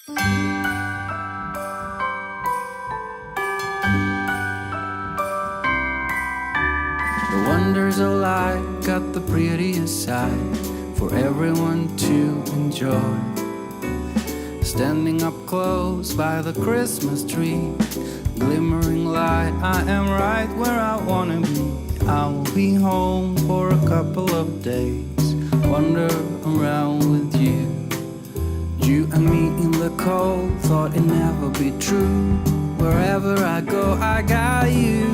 The wonders of life got the prettiest side for everyone to enjoy. Standing up close by the Christmas tree, glimmering light, I am right where I wanna be. I will be home for a couple of days, wander around with you. You and me in the cold, thought it'd never be true. Wherever I go, I got you.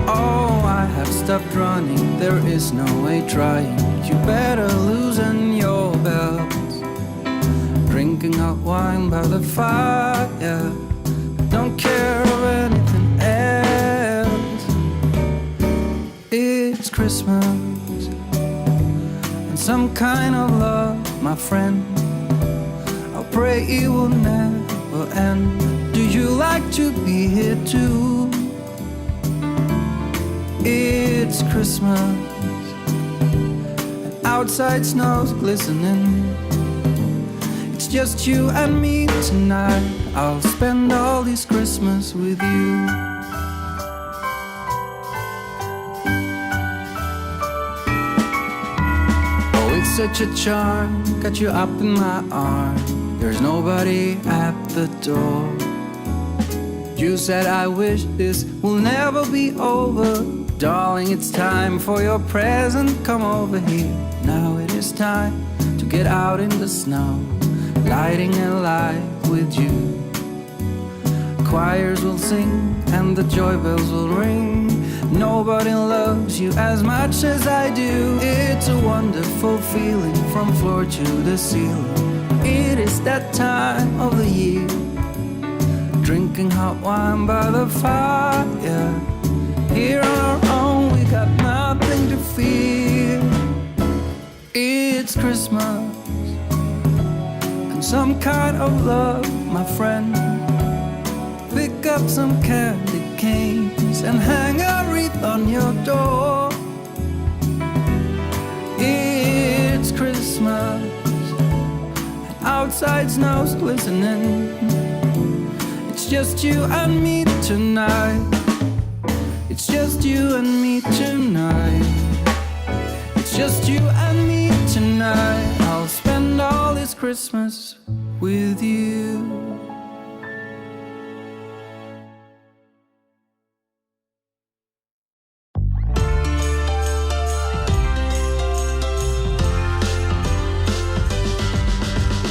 Oh, I have stopped running, there is no way trying. You better loosen your belt. Drinking hot wine by the fire, don't care of anything else. It's Christmas and some kind of love, my friend. I'll pray it will never end. Do you like to be here too? It's Christmas and outside snow's glistening. It's just you and me tonight. I'll spend all this Christmas with you. Oh, it's such a charm, got you up in my arm. There's nobody at the door. You said I wish this will never be over. Darling, it's time for your present, come over here. Now it is time to get out in the snow, lighting a light with you. Choirs will sing and the joy bells will ring. Nobody loves you as much as I do. It's a wonderful feeling from floor to the ceiling. It is that time of the year, drinking hot wine by the fire. Here on our own, we got nothing to fear. It's Christmas and some kind of love, my friend. Pick up some candy canes and hang a wreath on your door. It's Christmas and outside snow's glistening. It's just you and me tonight. It's just you and me tonight. It's just you and me tonight. I'll spend all this Christmas with you.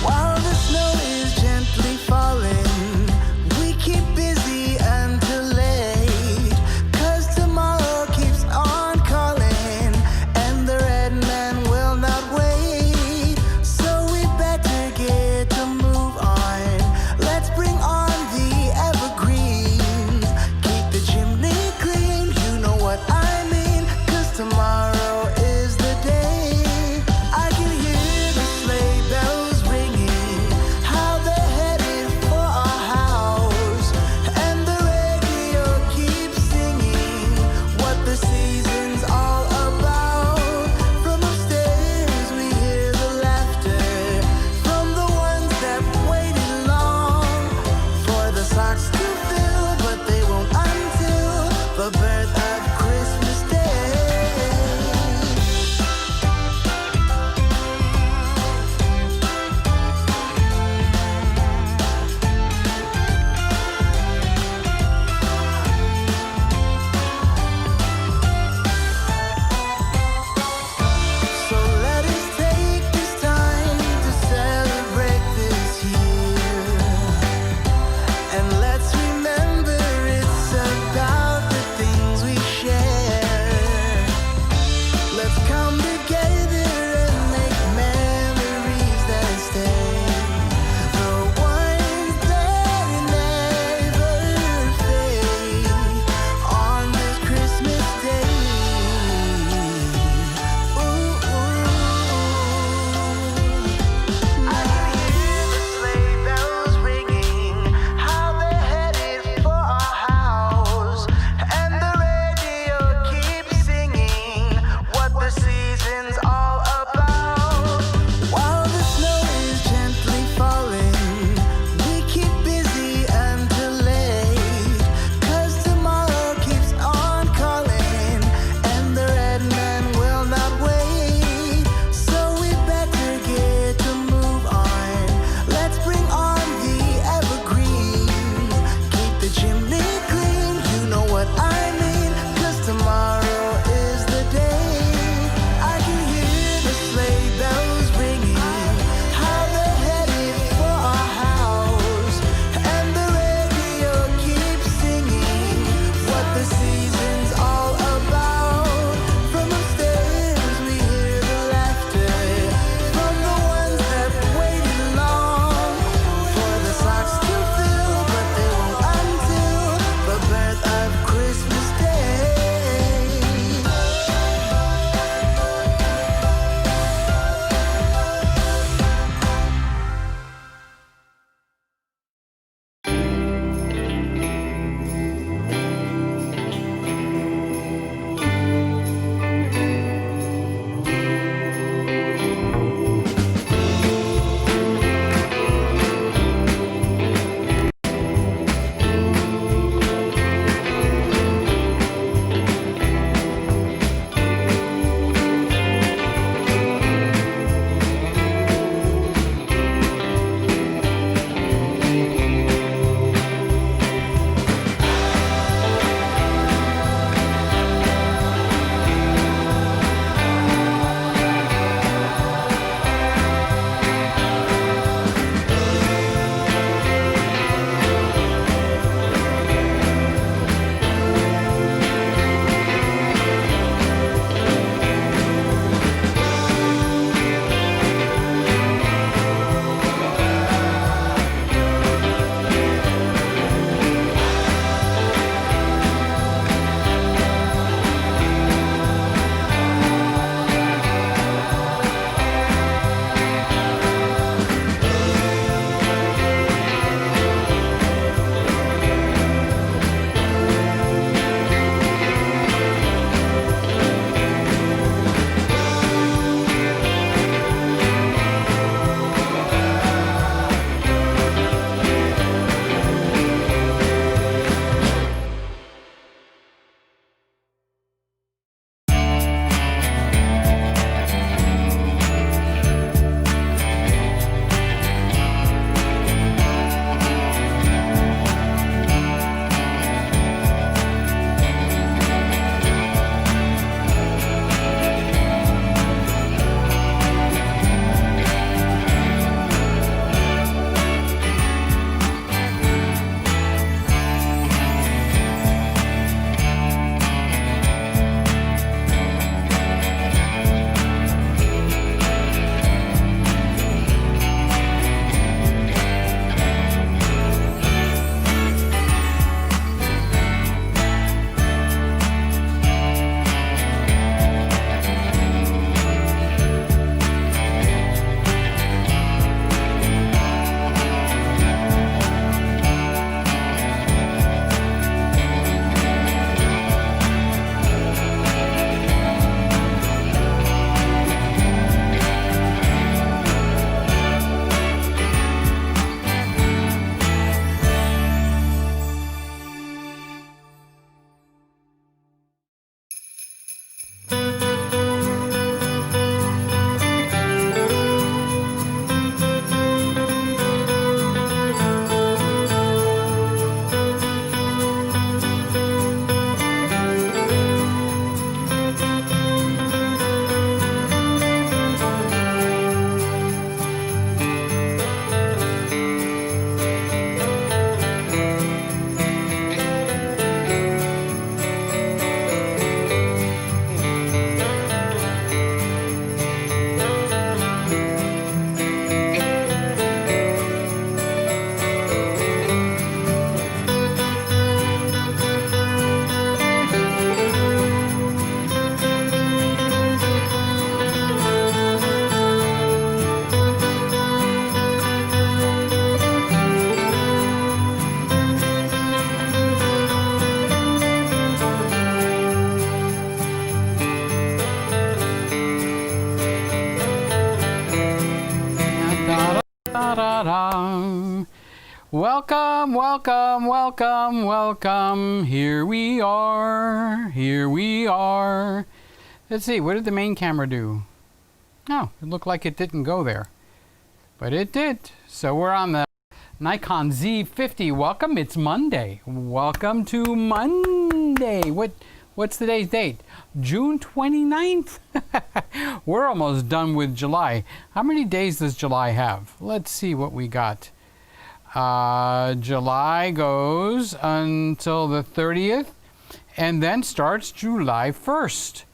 While the snow is gently falling, we keep busy until late. 'Cause tomorrow keeps on calling, and the red man will not wait. So we better get to move on. Welcome, welcome, welcome, welcome. Here we are, here we are. Let's see, what did the main camera do? Oh, it looked like it didn't go there, but it did. So we're on the Nikon Z50. Welcome, it's Monday. Welcome to Monday. What's today's date? June 29th. We're almost done with July. How many days does July have? Let's see what we got. July goes until the 30th and then starts July 1st.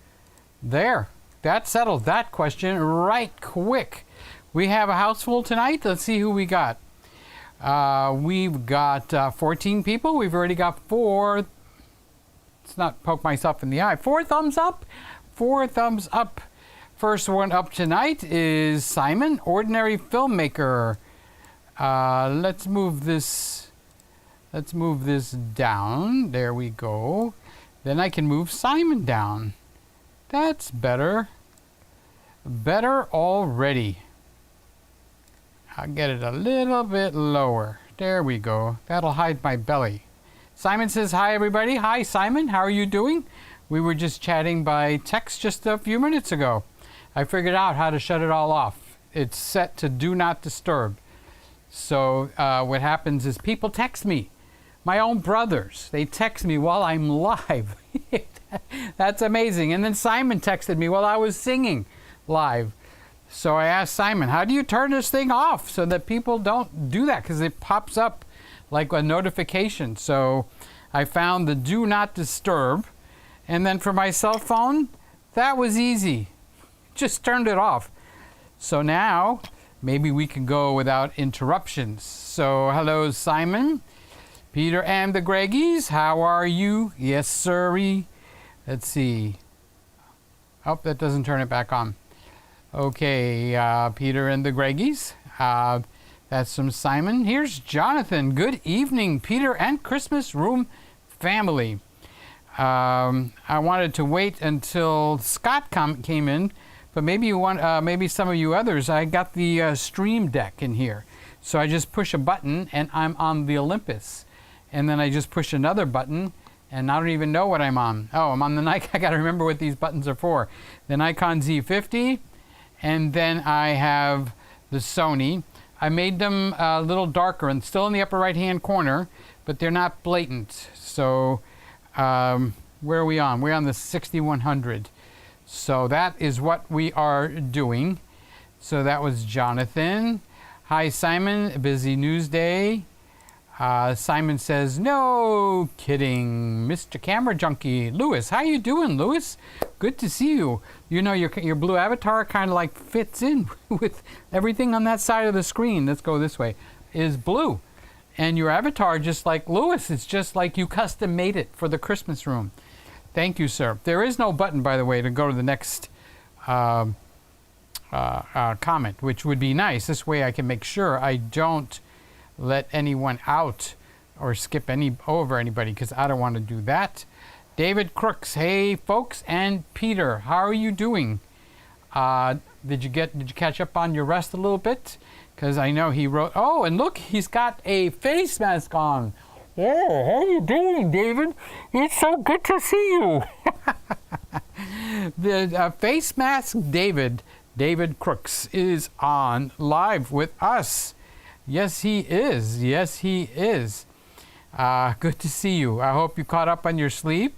There, that settles that question right quick. We have a house full tonight. Let's see who we got. We've got 14 people. We've already got 4. Let's not poke myself in the eye. 4 thumbs up. 4 thumbs up. First one up tonight is Simon, ordinary filmmaker. Let's move this down. There we go. Then I can move Simon down. That's better. Better already. I'll get it a little bit lower. There we go. That'll hide my belly. Simon says hi everybody. Hi Simon, how are you doing? We were just chatting by text just a few minutes ago. I figured out how to shut it all off. It's set to do not disturb. So what happens is people text me. My own brothers, they text me while I'm live. That's amazing. And then Simon texted me while I was singing live. So I asked Simon, how do you turn this thing off so that people don't do that? Because it pops up like a notification. So I found the do not disturb. And then for my cell phone, that was easy. Just turned it off. So now maybe we can go without interruptions. So hello, Simon. Peter and the Greggies, how are you? Yes, sirree. Let's see. Oh, that doesn't turn it back on. Okay, Peter and the Greggies. That's from Simon. Here's Jonathan. Good evening, Peter and Christmas Room family. I wanted to wait until Scott came in, but maybe some of you others. I got the Stream Deck in here, so I just push a button and I'm on the Olympus, and then I just push another button and I don't even know what I'm on. Oh, I'm on the Nikon. I got to remember what these buttons are for. The Nikon Z50, and then I have the Sony. I made them a little darker and still in the upper right hand corner, but they're not blatant. So where are we on? We're on the 6100. So that is what we are doing. So that was Jonathan. Hi Simon, busy news day. Simon says, no kidding, Mr. Camera Junkie. Lewis, how you doing, Lewis? Good to see you. You know, your blue avatar kind of like fits in with everything on that side of the screen. Let's go this way. Is blue. And your avatar, just like Lewis, it's just like you custom made it for the Christmas room. Thank you, sir. There is no button, by the way, to go to the next comment, which would be nice. This way I can make sure I don't let anyone out or skip over anybody, because I don't want to do that. David Crooks, hey folks, and Peter, how are you doing? Did you catch up on your rest a little bit? Because I know he wrote. Oh, and look, he's got a face mask on. Oh, how are you doing, David? It's so good to see you. The face mask David Crooks is on live with us. Yes, he is. Yes, he is. Good to see you. I hope you caught up on your sleep.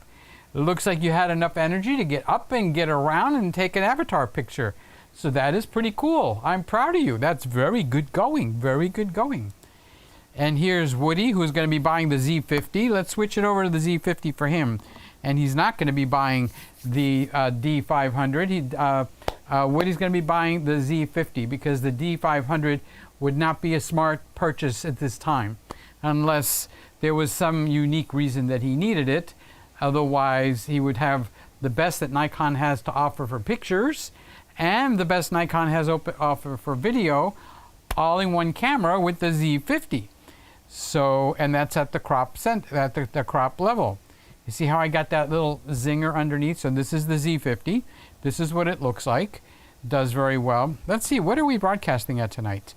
It looks like you had enough energy to get up and get around and take an avatar picture. So that is pretty cool. I'm proud of you. That's very good going. Very good going. And here's Woody, who's going to be buying the Z50. Let's switch it over to the Z50 for him. And he's not going to be buying the D500. Woody's going to be buying the Z50 because the D500 would not be a smart purchase at this time unless there was some unique reason that he needed it. Otherwise, he would have the best that Nikon has to offer for pictures and the best Nikon has offer for video, all in one camera with the Z50. So, and that's at the crop the crop level. You see how I got that little zinger underneath? So this is the Z50. This is what it looks like. Does very well. Let's see, what are we broadcasting at tonight?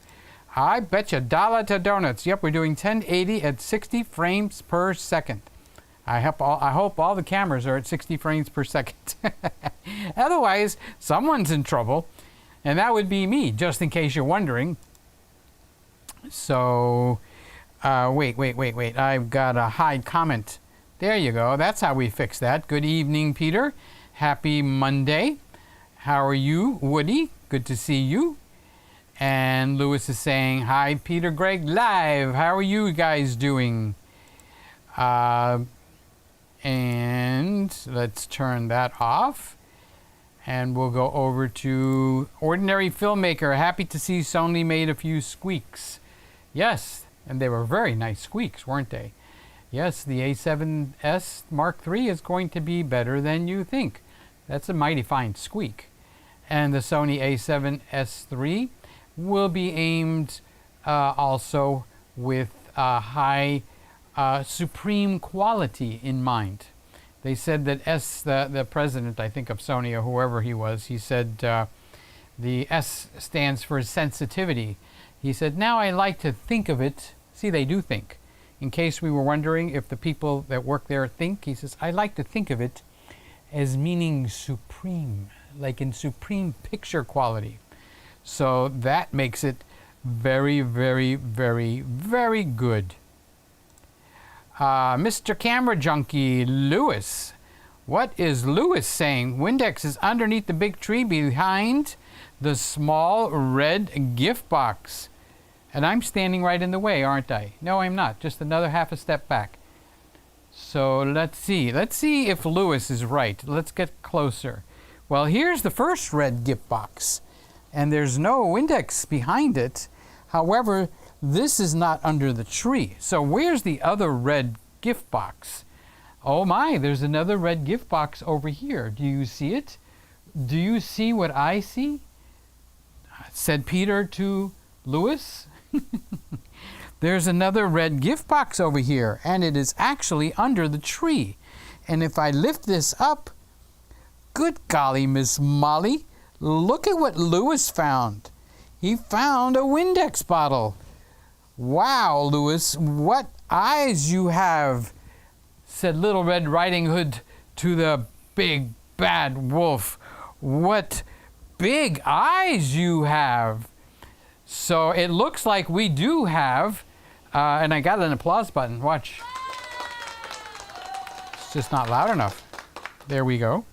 I betcha dollar to donuts. Yep, we're doing 1080 at 60 frames per second. I hope all the cameras are at 60 frames per second. Otherwise, someone's in trouble, and that would be me, just in case you're wondering. So, wait. I've got a hide comment. There you go. That's how we fix that. Good evening, Peter. Happy Monday. How are you, Woody? Good to see you. And Lewis is saying, hi, PeterGreggLive. How are you guys doing? And let's turn that off. And we'll go over to Ordinary Filmmaker. Happy to see Sony made a few squeaks. Yes, and they were very nice squeaks, weren't they? Yes, the A7S Mark III is going to be better than you think. That's a mighty fine squeak. And the Sony A7S III will be aimed also with high supreme quality in mind. They said that the president, I think, of Sony, or whoever he was, he said the S stands for sensitivity. He said, now I like to think of it, see, they do think. In case we were wondering if the people that work there think, he says, I like to think of it as meaning supreme, like in supreme picture quality. So that makes it very, very, very, very good. Mr. Camera Junkie, Lewis. What is Lewis saying? Windex is underneath the big tree behind the small red gift box. And I'm standing right in the way, aren't I? No, I'm not. Just another half a step back. So let's see. Let's see if Lewis is right. Let's get closer. Well, here's the first red gift box. And there's no Windex behind it. However, this is not under the tree. So where's the other red gift box? Oh my, there's another red gift box over here. Do you see it? Do you see what I see? Said Peter to Lewis. There's another red gift box over here, and it is actually under the tree. And if I lift this up, good golly, Miss Molly, look at what Lewis found. He found a Windex bottle. Wow, Lewis, what eyes you have, said Little Red Riding Hood to the big bad wolf. What big eyes you have. So it looks like we do have, and I got an applause button, watch. It's just not loud enough. There we go.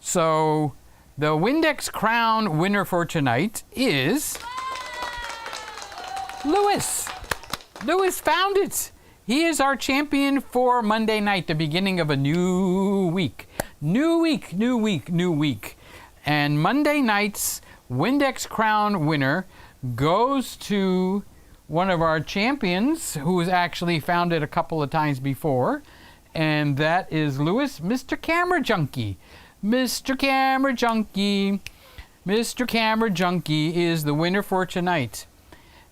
So the Windex Crown winner for tonight is Lewis. Lewis found it. He is our champion for Monday night, the beginning of a new week. New week. And Monday night's Windex Crown winner goes to one of our champions who has actually found it a couple of times before. And that is Lewis, Mr. Camera Junkie. Mr. Camera Junkie. Mr. Camera Junkie is the winner for tonight.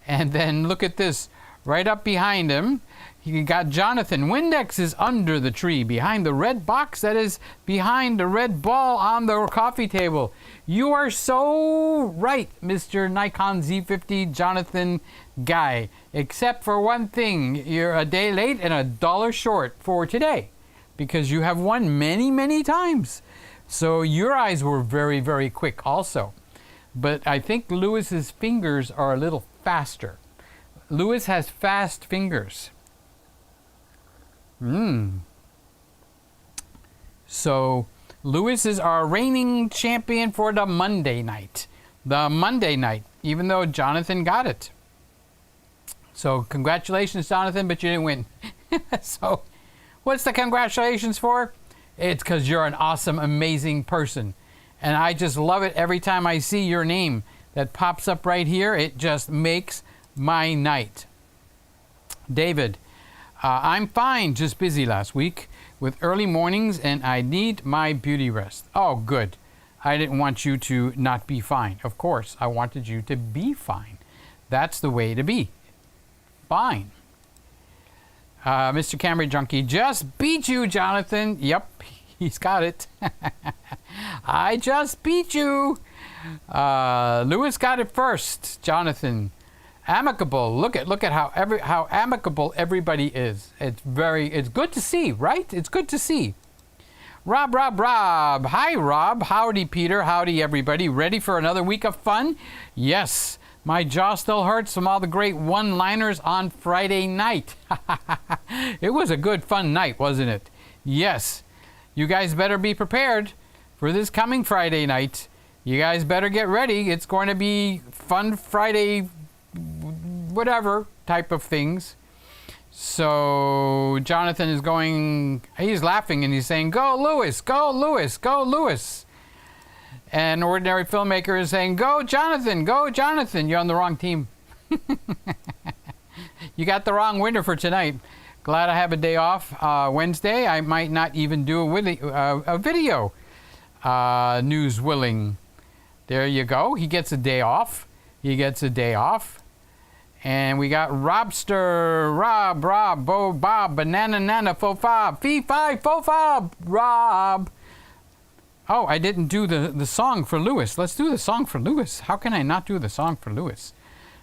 And then look at this. Right up behind him, you got Jonathan. Windex is under the tree, behind the red box that is behind the red ball on the coffee table. You are so right, Mr. Nikon Z50 Jonathan guy. Except for one thing, you're a day late and $1 short for today, because you have won many, many times. So your eyes were very, very quick also. But I think Lewis's fingers are a little faster. Lewis has fast fingers. So Lewis is our reigning champion for the Monday night. The Monday night, even though Jonathan got it. So congratulations, Jonathan, but you didn't win. So what's the congratulations for? It's because you're an awesome, amazing person. And I just love it every time I see your name that pops up right here. It just makes my night. David, I'm fine, just busy last week with early mornings and I need my beauty rest. Oh, good. I didn't want you to not be fine. Of course, I wanted you to be fine. That's the way to be. Fine. Mr. Camera Junkie just beat you, Jonathan. Yep, he's got it. I just beat you. Lewis got it first, Jonathan. Amicable. Look at how amicable everybody is. It's good to see, right? It's good to see. Rob. Hi, Rob. Howdy, Peter. Howdy, everybody. Ready for another week of fun? Yes. My jaw still hurts from all the great one-liners on Friday night. It was a good, fun night, wasn't it? Yes. You guys better be prepared for this coming Friday night. You guys better get ready. It's going to be fun Friday, whatever type of things. So Jonathan is he's laughing and he's saying, "Go Lewis, go Lewis, go Lewis." And Ordinary Filmmaker is saying, "Go Jonathan, go Jonathan." You're on the wrong team. You got the wrong winner for tonight. Glad I have a day off. Wednesday, I might not even do a video. News willing. There you go. He gets a day off. He gets a day off. And we got Robster, Rob, Bo, Bob, Banana, Nana, Fo, Fob, Fee, Fi, Fo, Fob, Rob. Oh, I didn't do the song for Lewis. Let's do the song for Lewis. How can I not do the song for Lewis?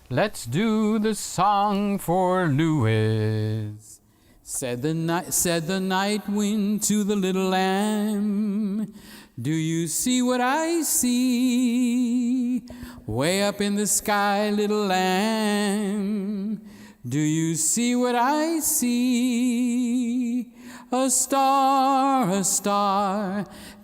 Let's do the song for Lewis. Said the night wind to the little lamb, "Do you see what I see? Way up in the sky, little lamb, do you see what I see? A star,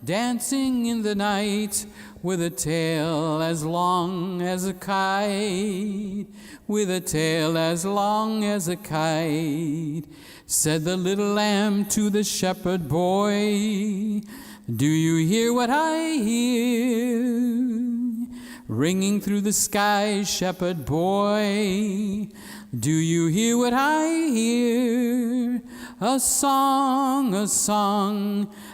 dancing in the night, with a tail as long as a kite, with a tail as long as a kite." Said the little lamb to the shepherd boy, "Do you hear what I hear? Ringing through the sky, shepherd boy, do you hear what I hear? A song,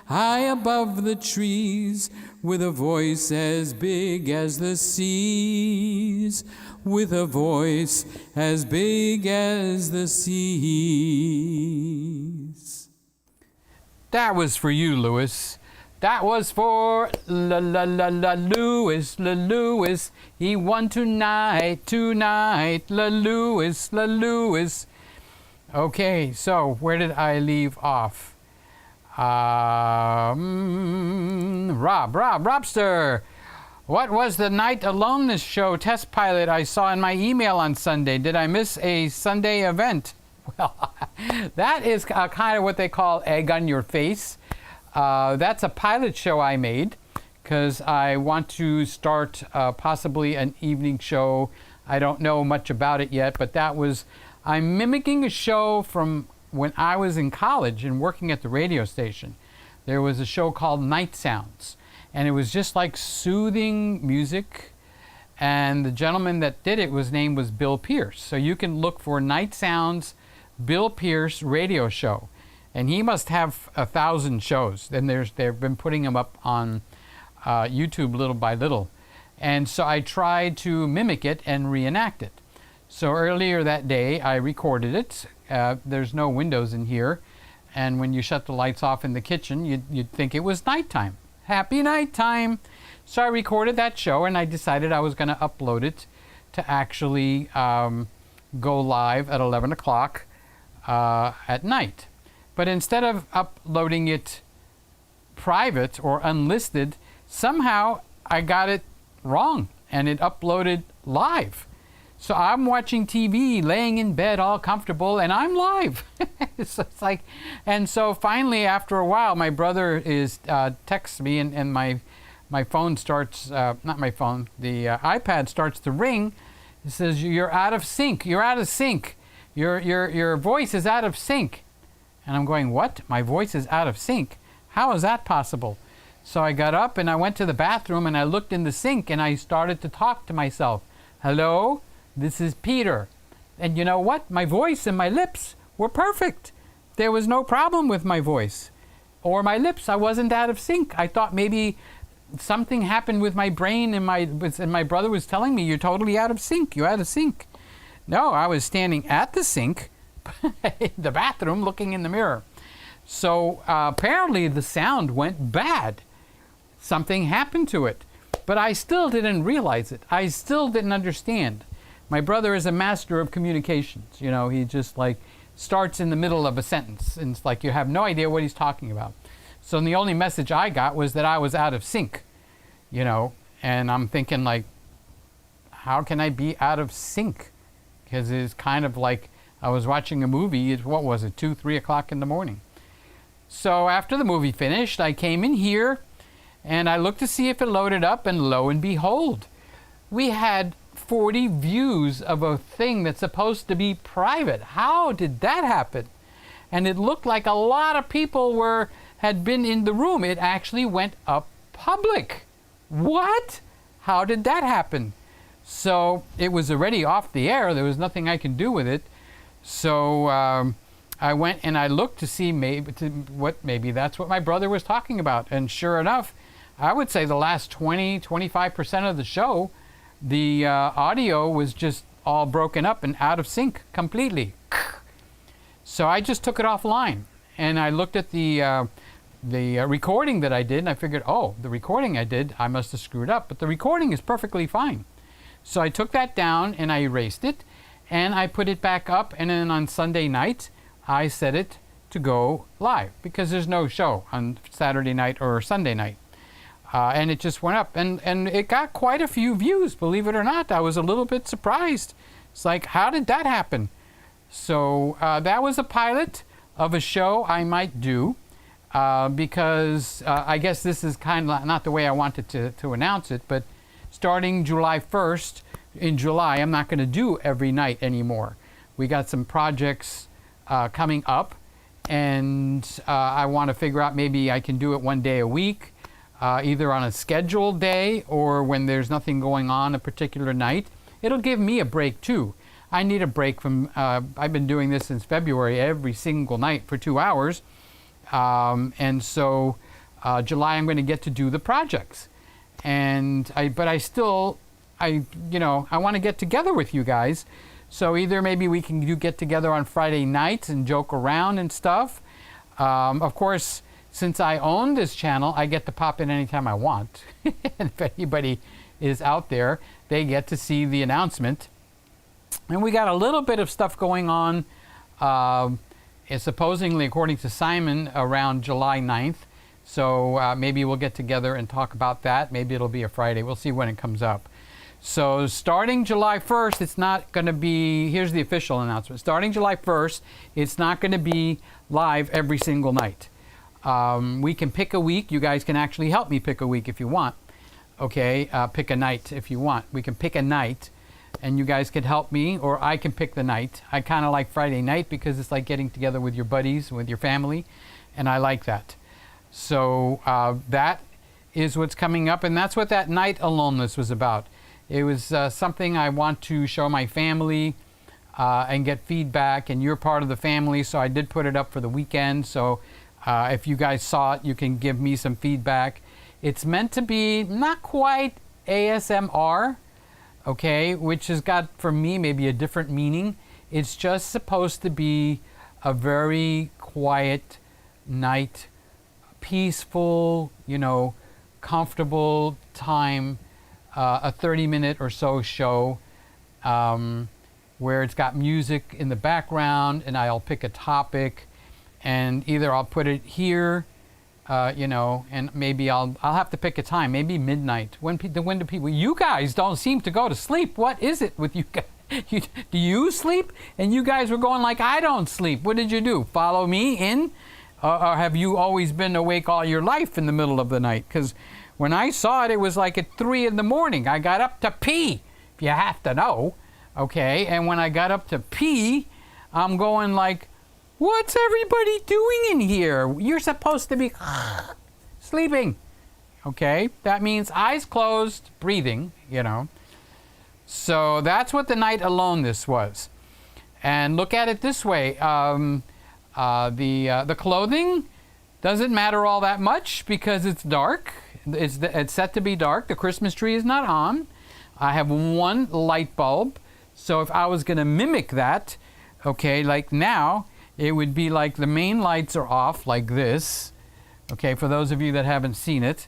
high above the trees, with a voice as big as the seas, with a voice as big as the seas." That was for you, Lewis. That was for Lewis, Lewis. He won tonight, Lewis. Okay, so where did I leave off? Robster. What was the Night Aloneness Show test pilot I saw in my email on Sunday? Did I miss a Sunday event? Well, that is kind of what they call egg on your face. That's a pilot show I made because I want to start possibly an evening show. I don't know much about it yet, but I'm mimicking a show from when I was in college and working at the radio station. There was a show called Night Sounds, and it was just like soothing music. And the gentleman that did it, his name was Bill Pierce. So you can look for Night Sounds, Bill Pierce radio show. And he must have 1,000 shows. And they've been putting them up on YouTube little by little. And so I tried to mimic it and reenact it. So earlier that day, I recorded it. There's no windows in here. And when you shut the lights off in the kitchen, you'd think it was nighttime. Happy nighttime. So I recorded that show, and I decided I was going to upload it to actually go live at 11 o'clock at night. But instead of uploading it private or unlisted, somehow I got it wrong, and it uploaded live. So I'm watching TV, laying in bed all comfortable, and I'm live. It's like, and so finally, after a while, my brother texts me, and my phone starts, not my phone, the iPad starts to ring. It says, "You're out of sync. You're out of sync. Your voice is out of sync." And I'm going, "What? My voice is out of sync? How is that possible?" So I got up and I went to the bathroom and I looked in the sink and I started to talk to myself. "Hello, this is Peter." And you know what? My voice and my lips were perfect. There was no problem with my voice or my lips. I wasn't out of sync. I thought maybe something happened with my brain, and my brother was telling me, "You're totally out of sync. You're out of sync." No, I was standing at the sink in the bathroom looking in the mirror. So apparently the sound went bad. Something happened to it. But I still didn't realize it. I still didn't understand. My brother is a master of communications. You know, he just like starts in the middle of a sentence, and it's like you have no idea what he's talking about. So the only message I got was that I was out of sync, you know, and I'm thinking like, how can I be out of sync? Because it's kind of like I was watching a movie, what was it, 2, 3 o'clock in the morning. So after the movie finished, I came in here and I looked to see if it loaded up, and lo and behold, we had 40 views of a thing that's supposed to be private. How did that happen? And it looked like a lot of people had been in the room. It actually went up public. What? How did that happen? So it was already off the air. There was nothing I could do with it. So I went and I looked to see maybe that's what my brother was talking about. And sure enough, I would say the last 25% of the show, the audio was just all broken up and out of sync completely. So I just took it offline, and I looked at the recording that I did, and I figured, oh, the recording I did, I must have screwed up, but the recording is perfectly fine. So I took that down and I erased it, and I put it back up, and then on Sunday night I set it to go live because there's no show on Saturday night or Sunday night. And it just went up, and it got quite a few views, believe it or not. I was a little bit surprised. It's like, how did that happen? So that was a pilot of a show I might do, because I guess this is kind of not the way I wanted to announce it, but starting July 1st, in July, I'm not going to do every night anymore. We got some projects coming up, and I want to figure out maybe I can do it one day a week. Either on a scheduled day or when there's nothing going on a particular night. It'll give me a break too. I need a break from, I've been doing this since February every single night for 2 hours. And so July I'm going to get to do the projects. But I want to get together with you guys. So either maybe we can get together on Friday nights and joke around and stuff. Of course, since I own this channel, I get to pop in anytime I want. And if anybody is out there, they get to see the announcement. And we got a little bit of stuff going on, supposedly, according to Simon, around July 9th. So maybe we'll get together and talk about that. Maybe it'll be a Friday. We'll see when it comes up. So starting July 1st, it's not going to be, here's the official announcement. Starting July 1st, it's not going to be live every single night. We can pick a week. You guys can actually help me pick a week if you want. Okay, pick a night if you want. We can pick a night, and you guys can help me, or I can pick the night. I kind of like Friday night because it's like getting together with your buddies, with your family, and I like that. So that is what's coming up, and that's what that night aloneness was about. It was something I want to show my family and get feedback, and you're part of the family, so I did put it up for the weekend. So if you guys saw it, you can give me some feedback. It's meant to be not quite ASMR, okay, which has got, for me, maybe a different meaning. It's just supposed to be a very quiet night, peaceful, comfortable time, a 30-minute or so show where it's got music in the background, and I'll pick a topic, and either I'll put it here, and maybe I'll have to pick a time, maybe midnight. When do people? You guys don't seem to go to sleep. What is it with you guys? Do you sleep? And you guys were going like, I don't sleep. What did you do? Follow me in? Or have you always been awake all your life in the middle of the night? Because when I saw it, it was like at 3 in the morning. I got up to pee, if you have to know. Okay, and when I got up to pee, I'm going like, what's everybody doing in here? You're supposed to be sleeping. Okay, that means eyes closed, breathing, So that's what the night aloneness was. And look at it this way. The clothing doesn't matter all that much because it's dark. It's set to be dark. The Christmas tree is not on. I have one light bulb. So if I was going to mimic that, okay, like now, it would be like the main lights are off like this. Okay, for those of you that haven't seen it.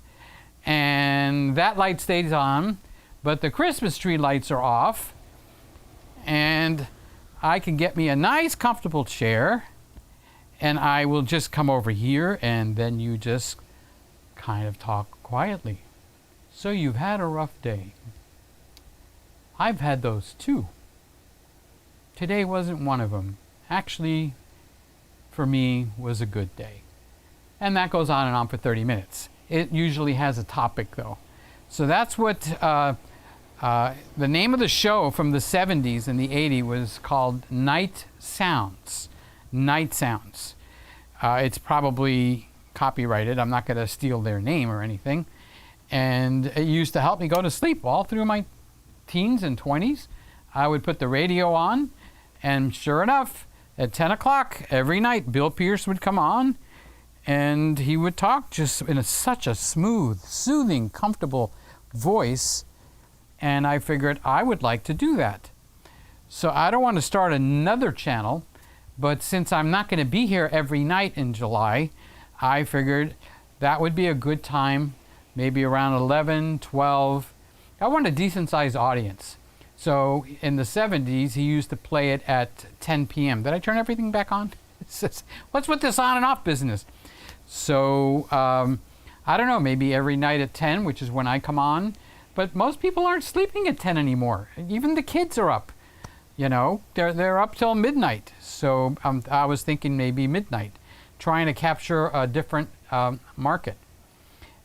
And that light stays on, but the Christmas tree lights are off. and I can get me a nice comfortable chair, and I will just come over here, and then you just kind of talk quietly. So you've had a rough day. I've had those too. Today wasn't one of them. Actually, for me, was a good day. And that goes on and on for 30 minutes. It usually has a topic though. So that's what the name of the show from the 70s and the 80s was called Night Sounds. Night Sounds. It's probably copyrighted. I'm not going to steal their name or anything. And it used to help me go to sleep all through my teens and 20s. I would put the radio on, and sure enough, at 10 o'clock every night, Bill Pierce would come on, and he would talk just in such a smooth, soothing, comfortable voice, and I figured I would like to do that. So I don't want to start another channel, but since I'm not going to be here every night in July, I figured that would be a good time, maybe around 11, 12. I want a decent-sized audience. So in the 70s, he used to play it at 10 p.m. Did I turn everything back on? What's with this on and off business? So I don't know, maybe every night at 10, which is when I come on. But most people aren't sleeping at 10 anymore. Even the kids are up. You know, they're up till midnight. So I was thinking maybe midnight, trying to capture a different market.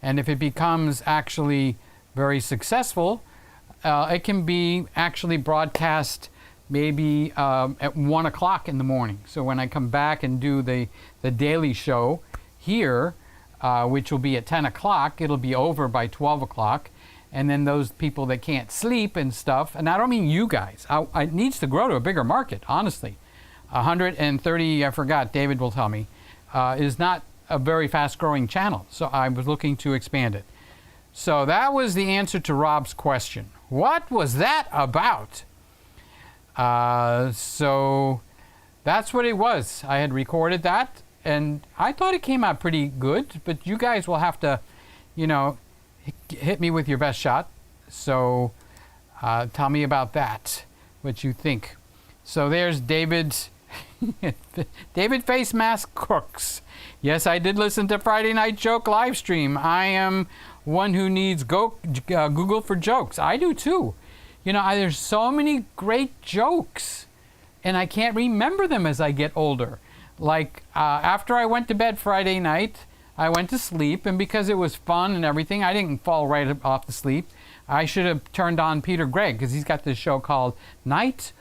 And if it becomes actually very successful, it can be actually broadcast maybe at 1 o'clock in the morning. So when I come back and do the daily show here, which will be at 10 o'clock, it'll be over by 12 o'clock. And then those people that can't sleep and stuff, and I don't mean you guys, it needs to grow to a bigger market, honestly. 130, I forgot, David will tell me, is not a very fast growing channel. So I was looking to expand it. So that was the answer to Rob's question. What was that about? So that's what it was. I had recorded that, and I thought it came out pretty good, but you guys will have to, you know, hit me with your best shot. So tell me about that, what you think. So there's David's David Face Mask Crooks. Yes, I did listen to Friday Night Joke live stream. I am one who needs Google for jokes. I do too. You know, there's so many great jokes, and I can't remember them as I get older. Like after I went to bed Friday night, I went to sleep, and because it was fun and everything, I didn't fall right off to sleep. I should have turned on Peter Gregg, because he's got this show called Night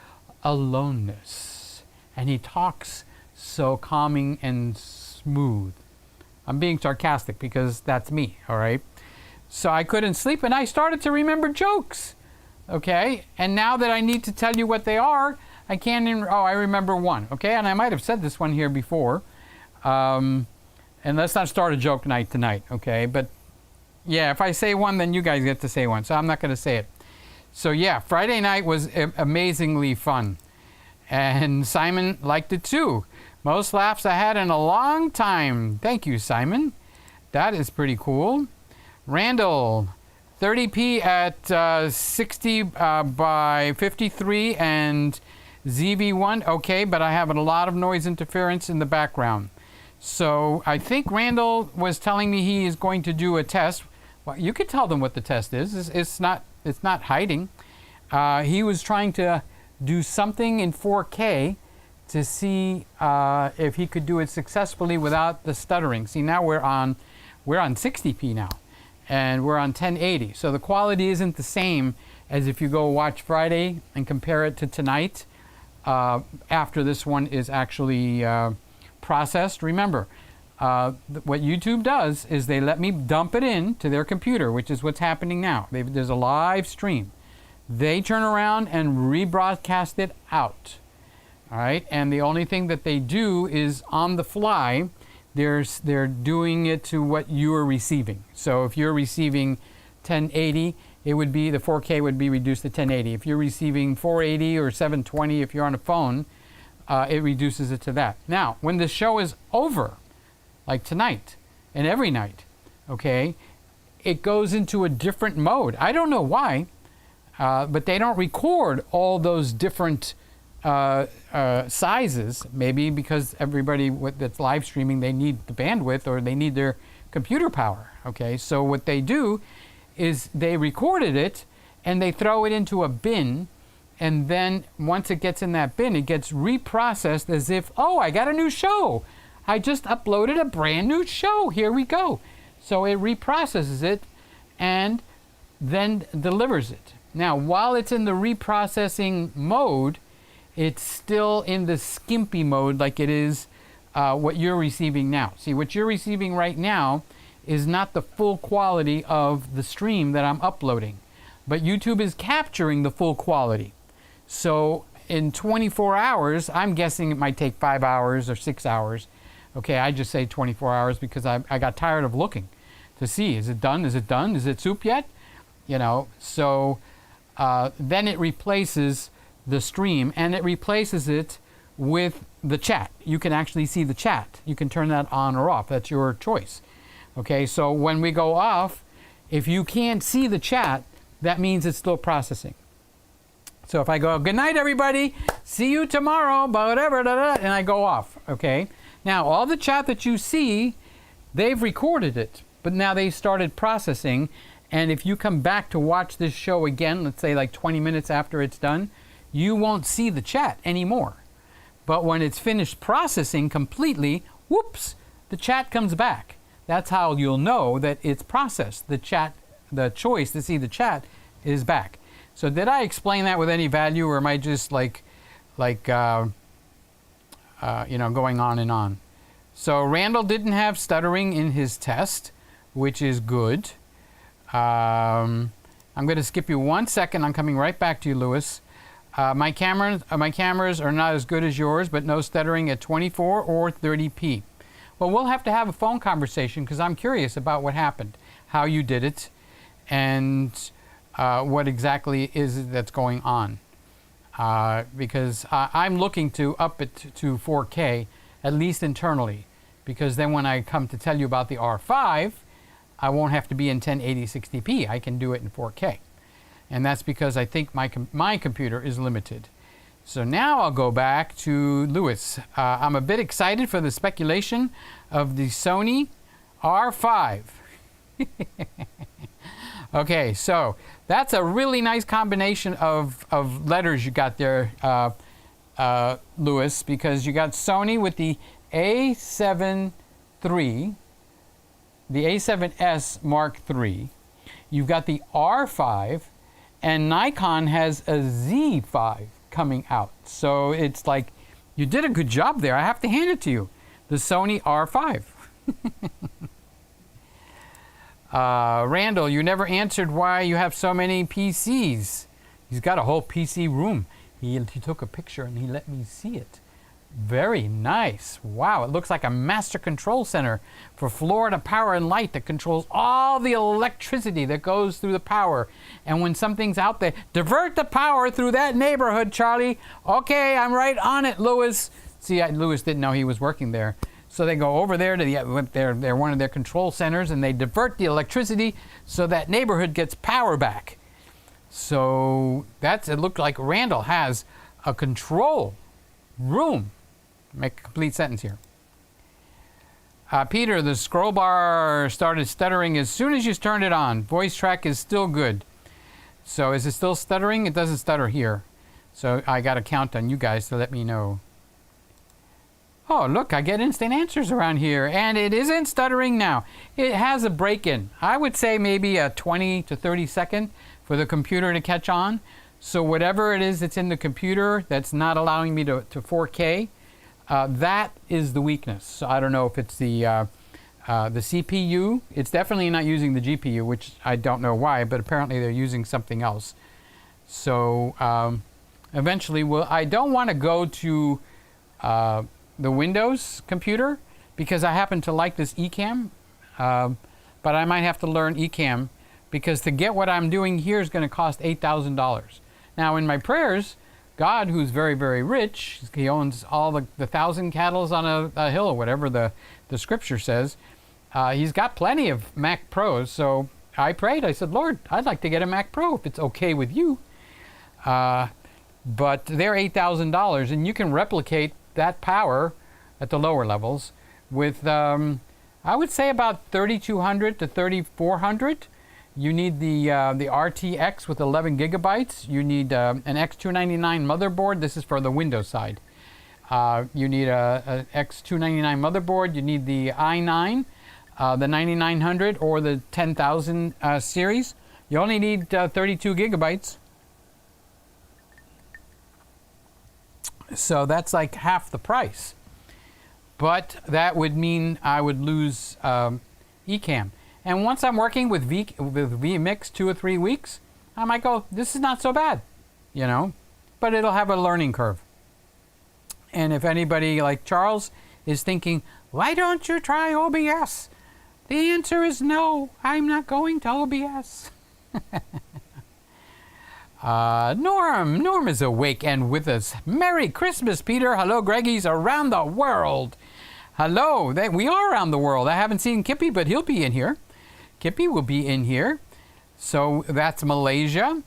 Aloneness, and he talks so calming and smooth. I'm being sarcastic because that's me, all right? So I couldn't sleep, and I started to remember jokes, okay? And now that I need to tell you what they are, I can't even, I remember one, okay? And I might have said this one here before. And let's not start a joke night tonight, okay? But yeah, if I say one, then you guys get to say one. So I'm not going to say it. So yeah, Friday night was amazingly fun. And Simon liked it too. Most laughs I had in a long time. Thank you, Simon. That is pretty cool. Randall, 30p at 60 by 53 and ZV1. Okay, but I have a lot of noise interference in the background. So I think Randall was telling me he is going to do a test. Well, you could tell them what the test is. It's not hiding. He was trying to do something in 4K to see if he could do it successfully without the stuttering. See, now we're on 60p now, and we're on 1080. So the quality isn't the same as if you go watch Friday and compare it to tonight after this one is actually processed. Remember, what YouTube does is they let me dump it in to their computer, which is what's happening now. There's a live stream. They turn around and rebroadcast it out. All right, and the only thing that they do is on the fly, they're doing it to what you are receiving. So if you're receiving 1080, it would be, the 4K would be reduced to 1080. If you're receiving 480 or 720, if you're on a phone, it reduces it to that. Now, when the show is over, like tonight and every night, okay, it goes into a different mode. I don't know why. but they don't record all those different sizes, maybe because everybody that's live streaming, they need the bandwidth or they need their computer power. Okay, so what they do is they recorded it and they throw it into a bin, and then once it gets in that bin, it gets reprocessed as if, oh, I got a new show. I just uploaded a brand new show. Here we go. So it reprocesses it and then delivers it. Now, while it's in the reprocessing mode, it's still in the skimpy mode like it is what you're receiving now. See, what you're receiving right now is not the full quality of the stream that I'm uploading, but YouTube is capturing the full quality. So in 24 hours, I'm guessing it might take 5 hours or 6 hours. Okay, I just say 24 hours because I got tired of looking to see, is it done? Is it done? Is it soup yet? You know, so then it replaces the stream and it replaces it with the chat. You can actually see the chat. You can turn that on or off. That's your choice. Okay, so when we go off, if you can't see the chat, that means it's still processing. So if I go, good night, everybody, see you tomorrow, whatever, and I go off, okay? Now, all the chat that you see, they've recorded it, but now they started processing, and if you come back to watch this show again, let's say like 20 minutes after it's done, you won't see the chat anymore. But when it's finished processing completely, whoops, the chat comes back. That's how you'll know that it's processed. The chat, the choice to see the chat is back. So did I explain that with any value, or am I just like you know, going on and on? So Randall didn't have stuttering in his test, which is good. I'm going to skip you 1 second. I'm coming right back to you, Lewis. My cameras are not as good as yours, but no stuttering at 24 or 30p. Well, we'll have to have a phone conversation because I'm curious about what happened, how you did it, and what exactly is it that's going on. Because I'm looking to up it to 4K, at least internally, because then when I come to tell you about the R5, I won't have to be in 1080 60p. I can do it in 4K. And that's because I think my computer is limited. So now I'll go back to Lewis. I'm a bit excited for the speculation of the Sony R5. Okay, so that's a really nice combination of letters you got there, Lewis, because you got Sony with the A7 III, the A7S Mark III. You've got the R5, and Nikon has a Z5 coming out. So it's like, you did a good job there. I have to hand it to you. The Sony R5. Randall, you never answered why you have so many PCs. He's got a whole PC room. He took a picture and he let me see it. Very nice. Wow, it looks like a master control center for Florida Power and Light that controls all the electricity that goes through the power. And when something's out there, divert the power through that neighborhood, Charlie. Okay, I'm right on it, Lewis. See, Lewis didn't know he was working there. So they go over there to they're one of their control centers, and they divert the electricity so that neighborhood gets power back. So it looked like Randall has a control room. Make a complete sentence here. Peter, the scroll bar started stuttering as soon as you turned it on. Voice track is still good. So is it still stuttering? It doesn't stutter here. So I got to count on you guys to let me know. Oh, look, I get instant answers around here, and it isn't stuttering now. It has a break-in. I would say maybe a 20 to 30 second for the computer to catch on. So whatever it is that's in the computer that's not allowing me to 4K, that is the weakness. So I don't know if it's the CPU. It's definitely not using the GPU, which I don't know why, but apparently they're using something else. So eventually, I don't want to go to the Windows computer because I happen to like this Ecamm, but I might have to learn Ecamm because to get what I'm doing here is going to cost $8,000. Now in my prayers, God, who's very, very rich, he owns all the 1,000 cattle on a hill or whatever the scripture says, he's got plenty of Mac Pros. So I prayed, I said, Lord, I'd like to get a Mac Pro if it's okay with you. but they're $8,000, and you can replicate that power at the lower levels with, I would say, about 3,200 to 3,400. You need the RTX with 11 gigabytes. You need an X299 motherboard. This is for the Windows side. You need a X299 motherboard. You need the i9, the 9900 or the 10,000 series. You only need 32 gigabytes. So that's like half the price. But that would mean I would lose Ecamm. And once I'm working with vMix 2 or 3 weeks, I might go, this is not so bad, you know. But it'll have a learning curve. And if anybody like Charles is thinking, why don't you try OBS? The answer is no, I'm not going to OBS. Norm is awake and with us. Merry Christmas, Peter. Hello, Greggies around the world. Hello, we are around the world. I haven't seen Kippy, but he'll be in here. Kippy will be in here. So that's Malaysia.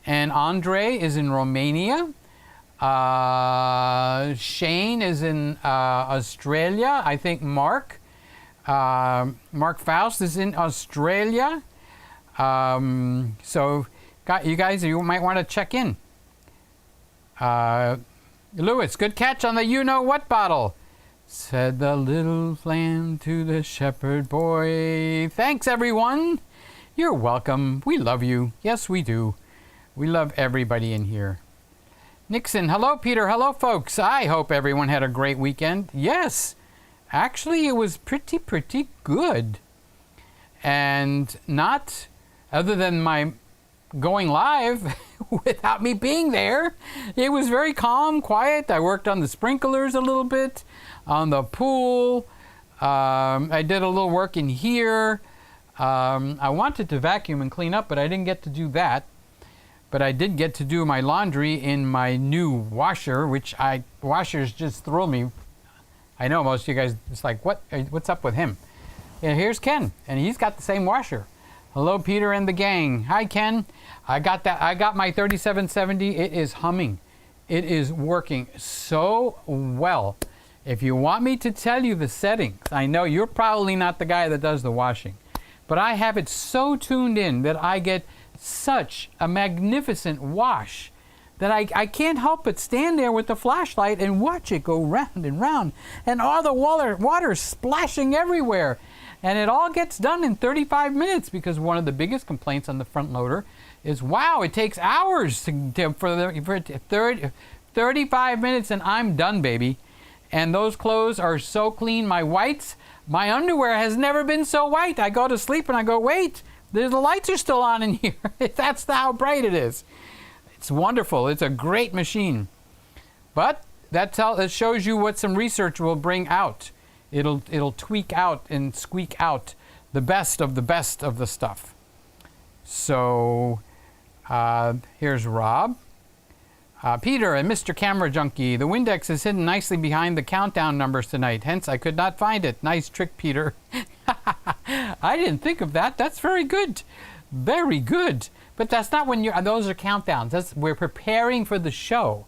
And Andre is in Romania. Shane is in Australia. I think Mark Faust is in Australia. So you guys, you might want to check in. Lewis, good catch on the you-know-what bottle. Said the little lamb to the shepherd boy. Thanks, everyone. You're welcome. We love you. Yes, we do. We love everybody in here. Nixon, hello, Peter. Hello, folks. I hope everyone had a great weekend. Yes, actually, it was pretty good. And not, other than my going live without me being there, it was very calm, quiet. I worked on the sprinklers a little bit, on the pool. I did a little work in here. I wanted to vacuum and clean up, but I didn't get to do that. But I did get to do my laundry in my new washer, which washers just thrill me. I know most of you guys, it's like, what's up with him? Yeah, here's Ken, and he's got the same washer. Hello, Peter and the gang. Hi, Ken. I got my 3770. It is humming. It is working so well. If you want me to tell you the settings, I know you're probably not the guy that does the washing, but I have it so tuned in that I get such a magnificent wash that I can't help but stand there with the flashlight and watch it go round and round, and all the water splashing everywhere. And it all gets done in 35 minutes, because one of the biggest complaints on the front loader is, wow, it takes hours for 35 minutes and I'm done, baby. And those clothes are so clean. My whites, my underwear has never been so white. I go to sleep and I go, wait, the lights are still on in here. That's how bright it is. It's wonderful. It's a great machine. But that shows you what some research will bring out. It'll tweak out and squeak out the best of the stuff. So here's Rob. Peter and Mr. Camera Junkie, the Windex is hidden nicely behind the countdown numbers tonight. Hence, I could not find it. Nice trick, Peter. I didn't think of that. That's very good. Very good. But that's not when those are countdowns. We're preparing for the show.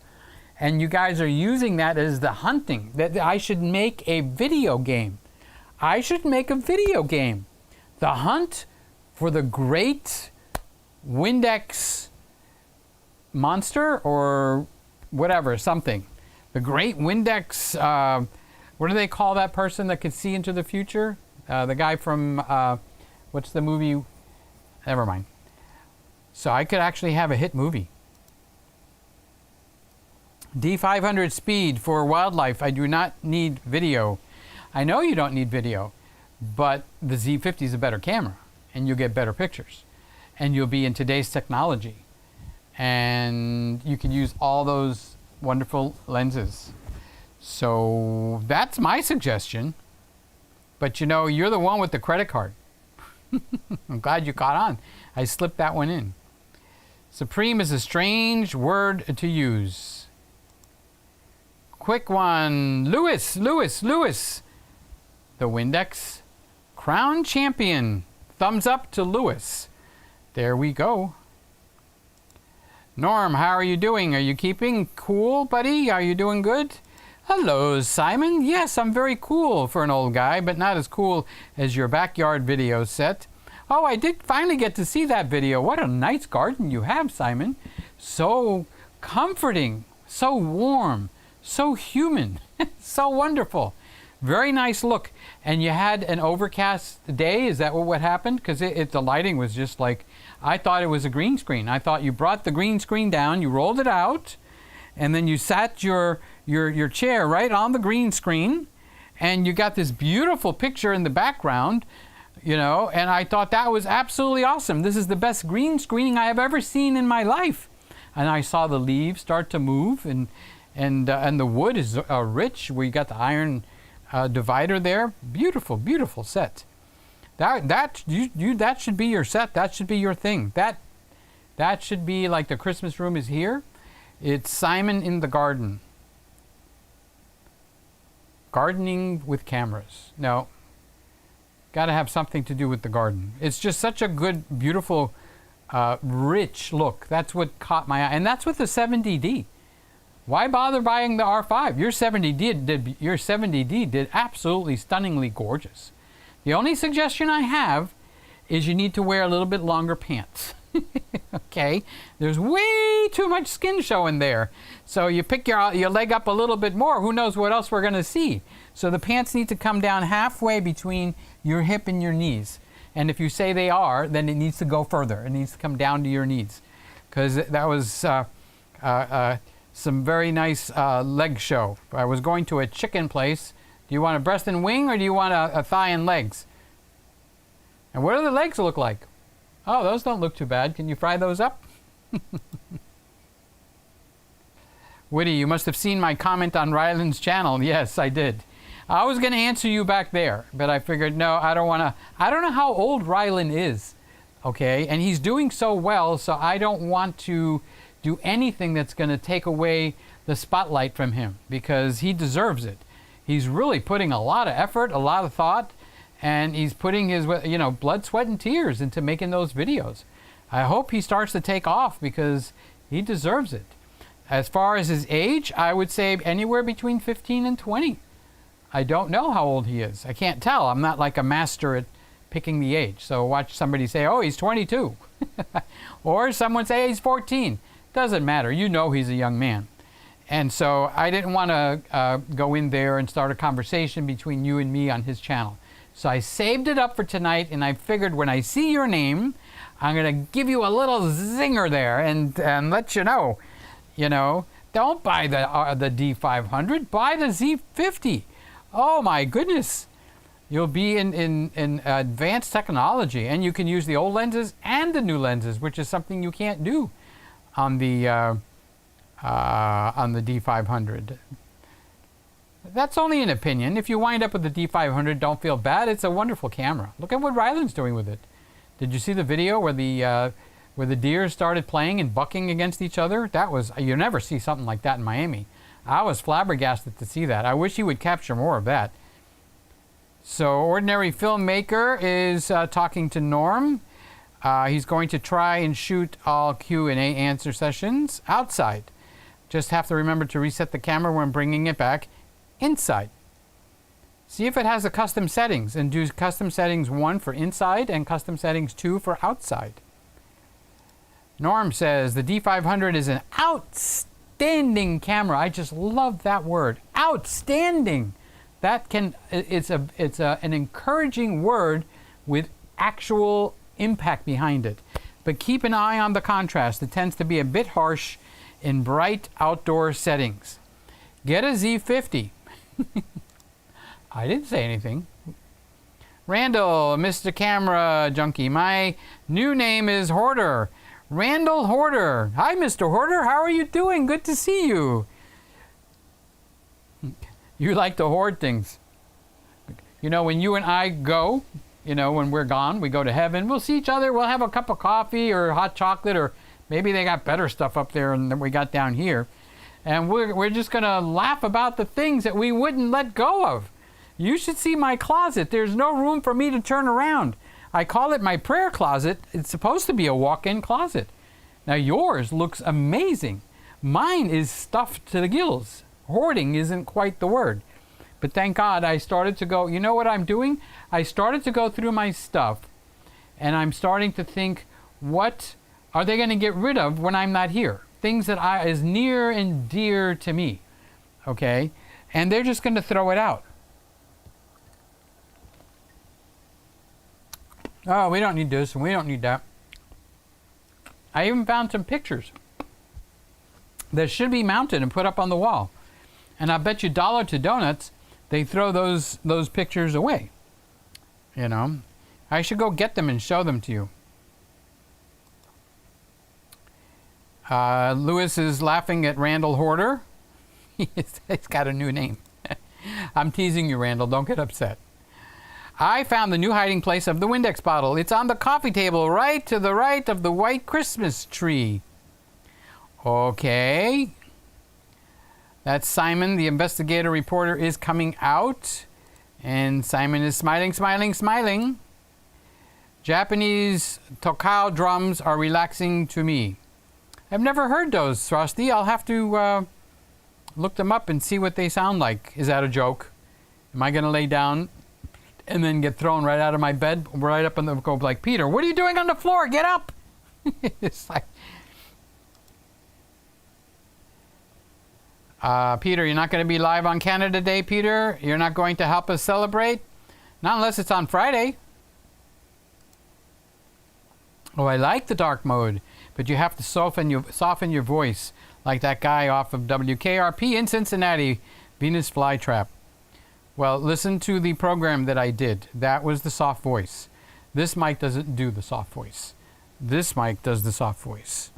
And you guys are using that as the hunting. That I should make a video game. I should make a video game. The hunt for the great Windex monster or whatever, something. The great Windex, what do they call that person that could see into the future? The guy from, what's the movie? Never mind. So I could actually have a hit movie. D500 speed for wildlife. I do not need video. I know you don't need video, but the Z50 is a better camera and you'll get better pictures and you'll be in today's technology and you can use all those wonderful lenses. So that's my suggestion. But you know, you're the one with the credit card. I'm glad you caught on. I slipped that one in. Supreme is a strange word to use. Quick one. Lewis. The Windex Crown Champion. Thumbs up to Lewis. There we go. Norm, how are you doing? Are you keeping cool, buddy? Are you doing good? Hello, Simon. Yes, I'm very cool for an old guy, but not as cool as your backyard video set. Oh, I did finally get to see that video. What a nice garden you have, Simon. So comforting, so warm, so human, so wonderful. Very nice look. And you had an overcast day? Is that what happened? Because the lighting was just like, I thought it was a green screen. I thought you brought the green screen down, you rolled it out, and then you sat your chair right on the green screen, and you got this beautiful picture in the background, you know, and I thought that was absolutely awesome. This is the best green screening I have ever seen in my life. And I saw the leaves start to move, and the wood is rich. We got the iron divider there. Beautiful, beautiful set. That should be your set. That should be your thing. That should be like the Christmas room is here. It's Simon in the garden. Gardening with cameras. No. Got to have something to do with the garden. It's just such a good, beautiful, rich look. That's what caught my eye. And that's with the 70D. Why bother buying the R5? Your 70D did absolutely stunningly gorgeous. The only suggestion I have is you need to wear a little bit longer pants. Okay? There's way too much skin showing there. So you pick your leg up a little bit more. Who knows what else we're going to see? So the pants need to come down halfway between your hip and your knees. And if you say they are, then it needs to go further. It needs to come down to your knees. Because that was some very nice leg show. I was going to a chicken place. Do you want a breast and wing, or do you want a thigh and legs? And what do the legs look like? Oh, those don't look too bad. Can you fry those up? Woody, you must have seen my comment on Ryland's channel. Yes, I did. I was going to answer you back there, but I figured, no, I don't want to. I don't know how old Ryland is, okay? And he's doing so well, so I don't want to do anything that's going to take away the spotlight from him, because he deserves it. He's really putting a lot of effort, a lot of thought, and he's putting his, you know, blood, sweat, and tears into making those videos. I hope he starts to take off, because he deserves it. As far as his age, I would say anywhere between 15 and 20. I don't know how old he is. I can't tell. I'm not like a master at picking the age. So watch somebody say, oh, he's 22. Or someone say, hey, he's 14. Doesn't matter. You know he's a young man. And so I didn't want to go in there and start a conversation between you and me on his channel. So I saved it up for tonight, and I figured when I see your name, I'm going to give you a little zinger there and let you know. You know, don't buy the D500, buy the Z50. Oh my goodness. You'll be in advanced technology, and you can use the old lenses and the new lenses, which is something you can't do on the D500. That's only an opinion. If you wind up with the D500, don't feel bad. It's a wonderful camera. Look at what Ryland's doing with it. Did you see the video where the deer started playing and bucking against each other? That was, you never see something like that in Miami. I was flabbergasted to see that. I wish he would capture more of that. So Ordinary Filmmaker is talking to Norm. He's going to try and shoot all Q&A answer sessions outside. Just have to remember to reset the camera when bringing it back inside. See if it has a custom settings, and do custom settings 1 for inside and custom settings 2 for outside. Norm says the D500 is an outstanding camera. I just love that word, outstanding. It's an encouraging word with actual impact behind it. But keep an eye on the contrast. It tends to be a bit harsh in bright outdoor settings. Get a Z50. I didn't say anything. Randall, Mr. Camera Junkie. My new name is Hoarder. Randall Hoarder. Hi, Mr. Hoarder. How are you doing? Good to see you. You like to hoard things. You know, when you and I go, you know, when we're gone, we go to heaven, we'll see each other, we'll have a cup of coffee or hot chocolate, or maybe they got better stuff up there than we got down here. And we're just going to laugh about the things that we wouldn't let go of. You should see my closet. There's no room for me to turn around. I call it my prayer closet. It's supposed to be a walk-in closet. Now yours looks amazing. Mine is stuffed to the gills. Hoarding isn't quite the word. But thank God I started to go, you know what I'm doing? I started to go through my stuff, and I'm starting to think, what are they going to get rid of when I'm not here? Things that is near and dear to me, okay? And they're just going to throw it out. Oh, we don't need this and we don't need that. I even found some pictures that should be mounted and put up on the wall. And I bet you $1 to donuts, they throw those pictures away. You know, I should go get them and show them to you. Lewis is laughing at Randall Hoarder. He's got a new name. I'm teasing you, Randall. Don't get upset. I found the new hiding place of the Windex bottle. It's on the coffee table right to the right of the white Christmas tree. Okay. That's Simon, the investigator reporter, is coming out. And Simon is smiling, smiling, smiling. Japanese tokao drums are relaxing to me. I've never heard those, Frosty. I'll have to look them up and see what they sound like. Is that a joke? Am I going to lay down and then get thrown right out of my bed, right up on the go like, Peter, what are you doing on the floor? Get up! It's like, Peter, you're not going to be live on Canada Day, Peter? You're not going to help us celebrate? Not unless it's on Friday. Oh, I like the dark mode, but you have to soften your voice like that guy off of WKRP in Cincinnati, Venus Flytrap. Well, listen to the program that I did. That was the soft voice. This mic doesn't do the soft voice. This mic does the soft voice.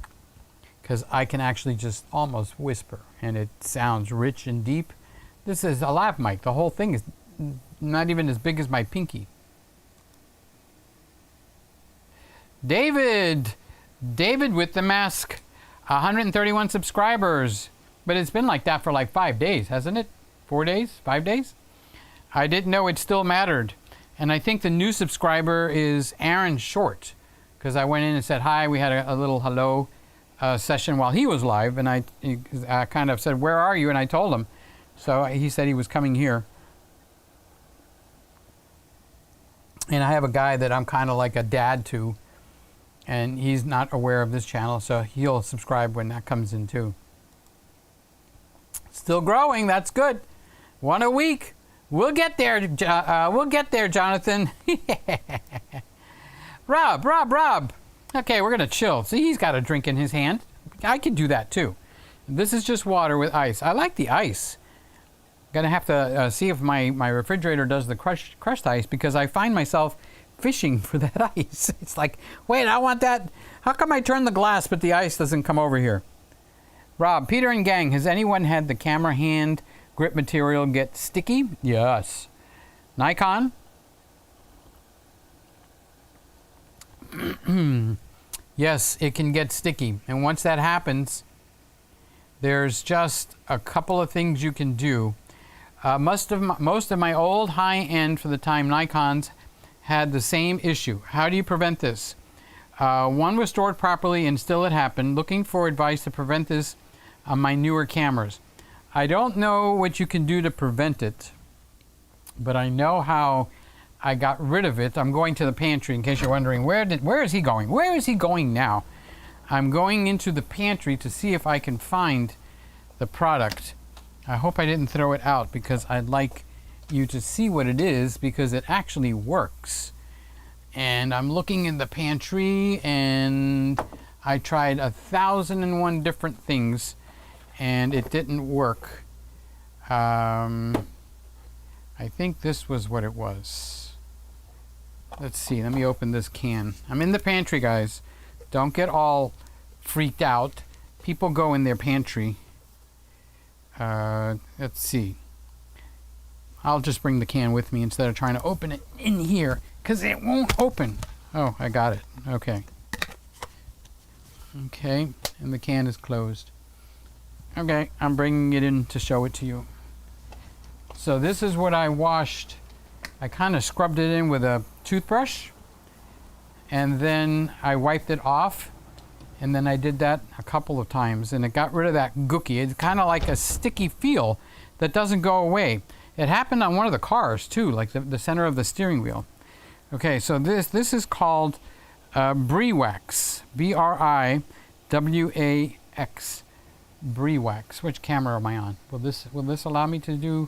Because I can actually just almost whisper, and it sounds rich and deep. This is a lav mic. The whole thing is not even as big as my pinky. David with the mask, 131 subscribers. But it's been like that for like 5 days, hasn't it? 4 days? 5 days? I didn't know it still mattered. And I think the new subscriber is Aaron Short, because I went in and said hi. We had a little hello session while he was live, and I kind of said, where are you? And I told him. So he said he was coming here. And I have a guy that I'm kind of like a dad to, and he's not aware of this channel, so he'll subscribe when that comes in too. Still growing, that's good. 1 a week. We'll get there, Jonathan. Rob. Okay, we're gonna chill. See, he's got a drink in his hand. I could do that too. This is just water with ice. I like the ice. Gonna have to see if my refrigerator does the crushed ice, because I find myself fishing for that ice. It's like, wait, I want that. How come I turn the glass but the ice doesn't come over here? Rob, Peter and gang, has anyone had the camera hand grip material get sticky? Yes. Nikon? Yes, it can get sticky. And once that happens, there's just a couple of things you can do. Most of my old high-end, for the time, Nikons had the same issue. How do you prevent this? One was stored properly and still it happened. Looking for advice to prevent this on my newer cameras. I don't know what you can do to prevent it, but I know how I got rid of it. I'm going to the pantry, in case you're wondering, where is he going? Where is he going now? I'm going into the pantry to see if I can find the product. I hope I didn't throw it out, because I'd like you to see what it is, because it actually works. And I'm looking in the pantry, and I tried 1,001 different things, and it didn't work. I think this was what it was. Let's see, let me open this can. I'm in the pantry, guys. Don't get all freaked out. People go in their pantry. Let's see. I'll just bring the can with me instead of trying to open it in here, because it won't open. Oh, I got it. Okay. Okay, and the can is closed. Okay, I'm bringing it in to show it to you. So this is what I washed. I kind of scrubbed it in with a toothbrush, and then I wiped it off, And then I did that a couple of times, and it got rid of that gooky. It's kind of like a sticky feel that doesn't go away. It happened on one of the cars too, like the center of the steering wheel. Okay, so this is called Briwax, B-R-I-W-A-X, Briwax. Which camera am I on? Will this allow me to do?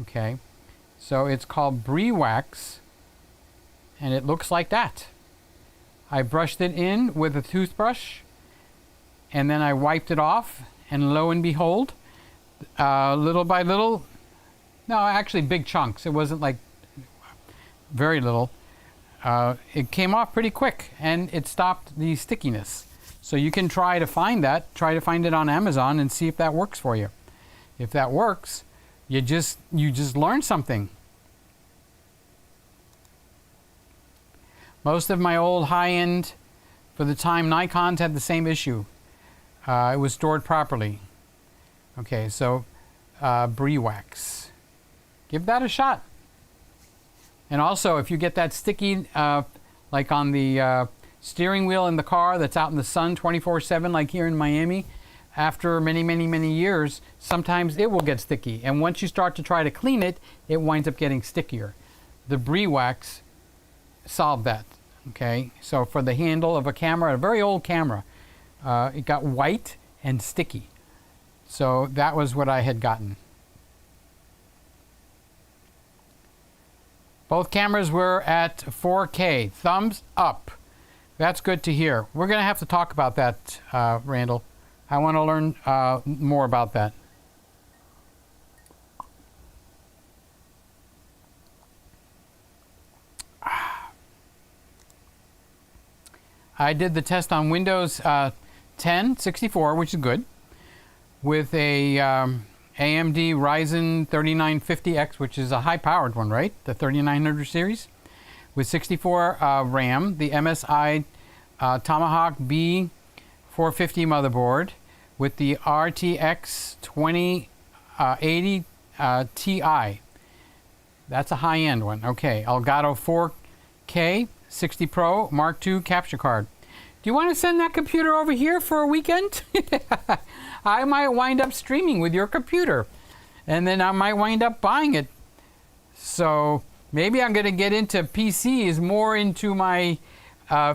Okay, so it's called Briwax, and it looks like that. I brushed it in with a toothbrush, and then I wiped it off, and lo and behold, little by little, no, actually big chunks. It wasn't like very little. It came off pretty quick, and it stopped the stickiness. So you can try to find that. Try to find it on Amazon and see if that works for you. If that works, you just learned something. Most of my old high-end, for the time, Nikons had the same issue. It was stored properly. Okay, so Briwax. Give that a shot. And also, if you get that sticky, like on the steering wheel in the car that's out in the sun 24/7, like here in Miami, after many, many, many years, sometimes it will get sticky. And once you start to try to clean it, it winds up getting stickier. The Briwax solved that. Okay, so for the handle of a camera, a very old camera, it got white and sticky. So that was what I had gotten. Both cameras were at 4K. Thumbs up. That's good to hear. We're going to have to talk about that, Randall. I want to learn more about that. I did the test on Windows 10 64, which is good, with a AMD Ryzen 3950X, which is a high-powered one, right? The 3900 series, with 64 RAM, the MSI Tomahawk B450 motherboard, with the RTX 2080 Ti. That's a high-end one. Okay, Elgato 4K 60 Pro Mark II capture card. Do you want to send that computer over here for a weekend? I might wind up streaming with your computer, and then I might wind up buying it. So maybe I'm going to get into PCs more into my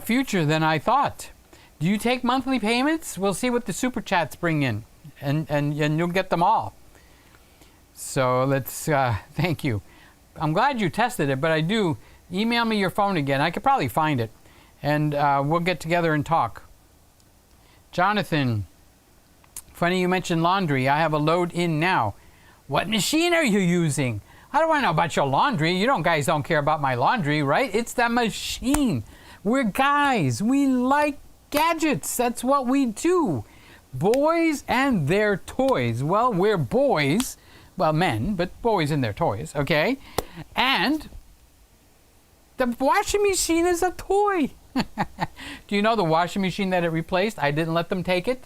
future than I thought. Do you take monthly payments? We'll see what the super chats bring in, and you'll get them all. So let's thank you. I'm glad you tested it, but I do. Email me your phone again. I could probably find it. And we'll get together and talk. Jonathan, funny you mentioned laundry. I have a load in now. What machine are you using? How do I know about your laundry? You guys don't care about my laundry, right? It's the machine. We're guys. We like gadgets. That's what we do. Boys and their toys. Well, we're boys. Well, men, but boys and their toys, okay? And the washing machine is a toy. Do you know the washing machine that it replaced? I didn't let them take it.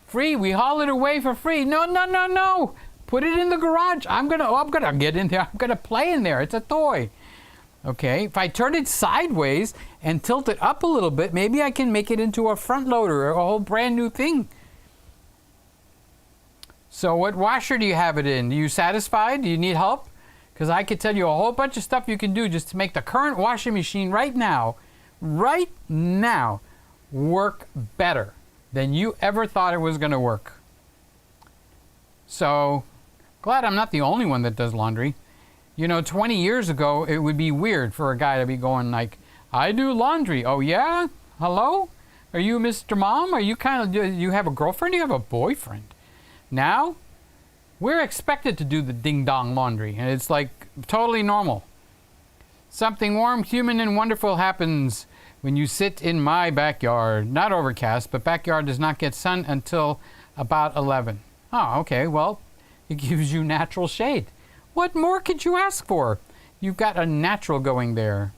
Free. We haul it away for free. No. Put it in the garage. I'm gonna get in there. I'm gonna play in there. It's a toy. Okay. If I turn it sideways and tilt it up a little bit, maybe I can make it into a front loader or a whole brand new thing. So what washer do you have it in? Are you satisfied? Do you need help? Because I could tell you a whole bunch of stuff you can do just to make the current washing machine right now, work better than you ever thought it was going to work. So, glad I'm not the only one that does laundry. 20 years ago, it would be weird for a guy to be going like, I do laundry. Oh yeah? Hello? Are you Mr. Mom? Are you you have a girlfriend? Do you have a boyfriend? Now, we're expected to do the ding-dong laundry, and it's like totally normal. Something warm, human, and wonderful happens when you sit in my backyard. Not overcast, but backyard does not get sun until about 11. Oh, okay, well, it gives you natural shade. What more could you ask for? You've got a natural going there.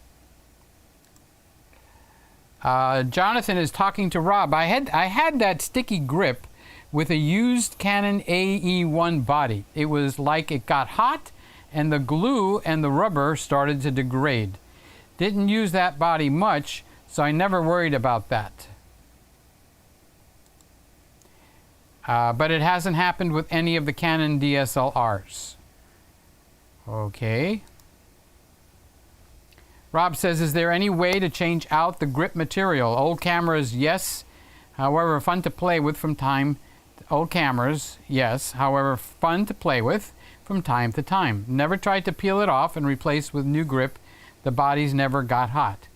Jonathan is talking to Rob. I had that sticky grip with a used Canon AE1 body. It was like it got hot and the glue and the rubber started to degrade. Didn't use that body much, so I never worried about that. But it hasn't happened with any of the Canon DSLRs. Okay. Rob says, is there any way to change out the grip material? Old cameras, yes. However, fun to play with from time. Old cameras, yes. However, fun to play with from time to time. Never tried to peel it off and replace with new grip. The bodies never got hot.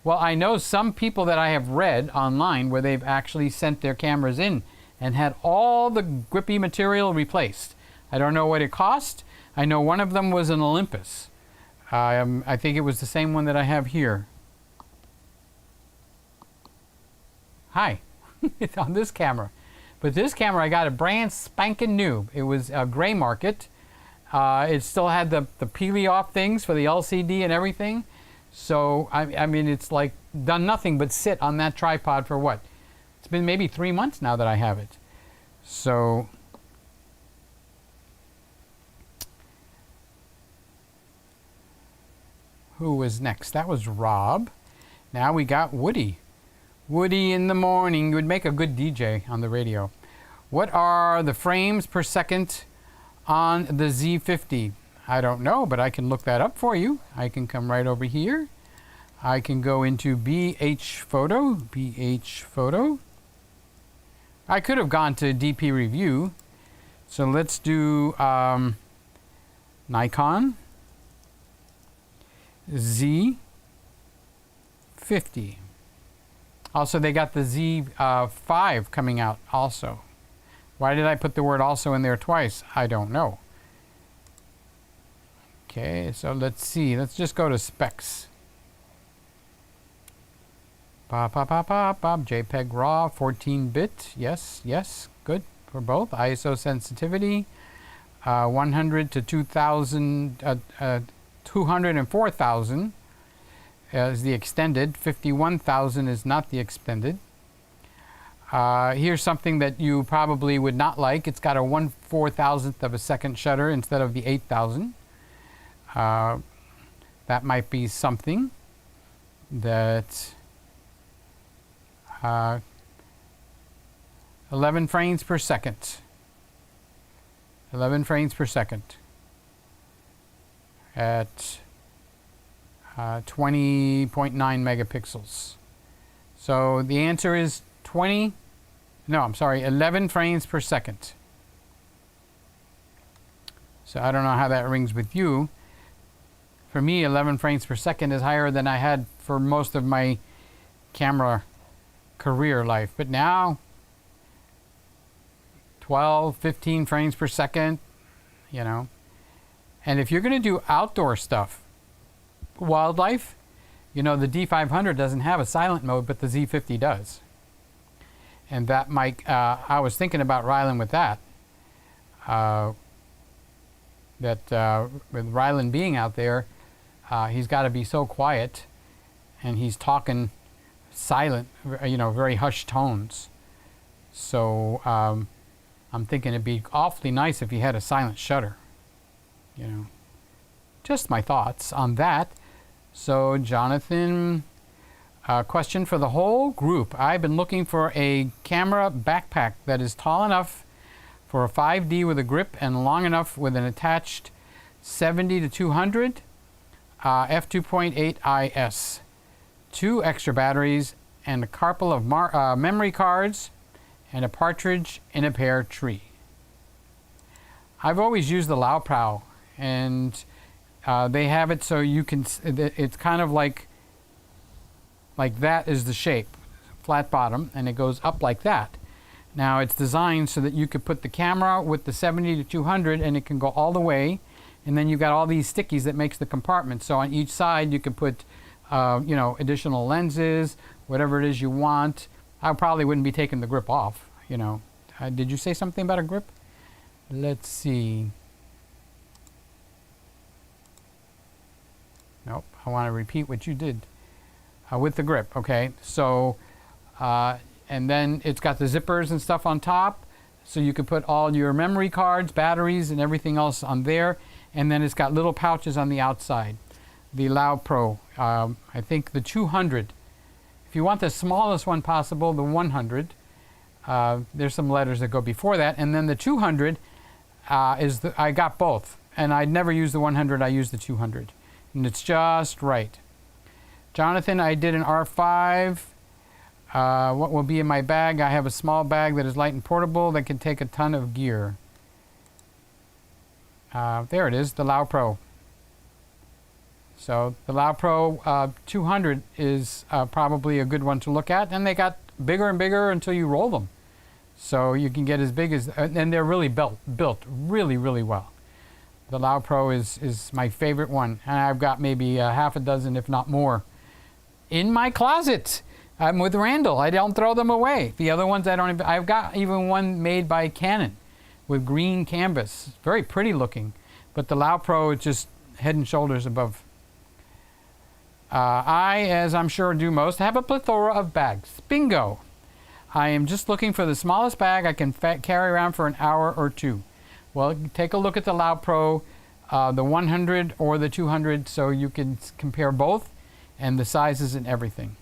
Well, I know some people that I have read online where they've actually sent their cameras in and had all the grippy material replaced. I don't know what it cost. I know one of them was an Olympus. I think it was the same one that I have here. Hi. It's on this camera. But this camera, I got a brand spanking new. It was a gray market. It still had the peely off things for the LCD and everything. So, I mean, it's like done nothing but sit on that tripod for what? It's been maybe 3 months now that I have it. So, who was next? That was Rob. Now we got Woody. Woody in the morning. You would make a good DJ on the radio. What are the frames per second on the Z50? I don't know, but I can look that up for you. I can come right over here. I can go into BH Photo. I could have gone to DP Review. So let's do Nikon Z50. Also, they got the Z5 coming out also. Why did I put the word also in there twice? I don't know. Okay, so let's see. Let's just go to specs. JPEG RAW, 14-bit. Yes, yes, good for both. ISO sensitivity, 100 to 2,000, 204,000 is the extended. 51,000 is not the extended. Here's something that you probably would not like. It's got a 1/4000th of a second shutter instead of the 8,000. That might be something that 11 frames per second. 11 frames per second at 20.9 megapixels. So the answer is 11 frames per second. So I don't know how that rings with you. For me, 11 frames per second is higher than I had for most of my camera career life. But now, 12, 15 frames per second, you know. And if you're going to do outdoor stuff, wildlife, you know, the D500 doesn't have a silent mode, but the Z50 does. And that might, I was thinking about Rylan with that. With Rylan being out there, he's got to be so quiet, and he's talking silent, you know, very hushed tones. So I'm thinking it'd be awfully nice if he had a silent shutter, you know. Just my thoughts on that. So Jonathan, question for the whole group. I've been looking for a camera backpack that is tall enough for a 5D with a grip and long enough with an attached 70 to 200 f2.8 IS, 2 extra batteries, and a couple of memory cards, and a partridge in a pear tree. I've always used the Laoprao, and they have it so you can, it's kind of like that is the shape, flat bottom, and it goes up like that. Now it's designed so that you could put the camera with the 70 to 200 and it can go all the way, and then you've got all these stickies that makes the compartment. So on each side you could put you know, additional lenses, whatever it is you want. I probably wouldn't be taking the grip off, you know. Did you say something about a grip? Let's see. Nope, I want to repeat what you did with the grip. Okay, so and then it's got the zippers and stuff on top, so you could put all your memory cards, batteries, and everything else on there. And then it's got little pouches on the outside. The Laopro, I think the 200. If you want the smallest one possible, the 100. There's some letters that go before that, and then the 200 I got both, and I never use the 100. I use the 200, and it's just right. Jonathan, I did an R5. What will be in my bag? I have a small bag that is light and portable that can take a ton of gear. There it is, the Lao Pro. So the Lao Pro 200 is probably a good one to look at, and they got bigger and bigger until you roll them. So you can get as big as, and they're really built really, really well. The Lao Pro is my favorite one, and I've got maybe half a dozen, if not more, in my closet. I'm with Randall. I don't throw them away. The other ones I don't even, I've got even one made by Canon with green canvas. Very pretty looking, but the Lao Pro is just head and shoulders above. I, as I'm sure do most, have a plethora of bags. Bingo! I am just looking for the smallest bag I can carry around for an hour or two. Well, take a look at the Lao Pro, the 100 or the 200, so you can compare both and the sizes and everything.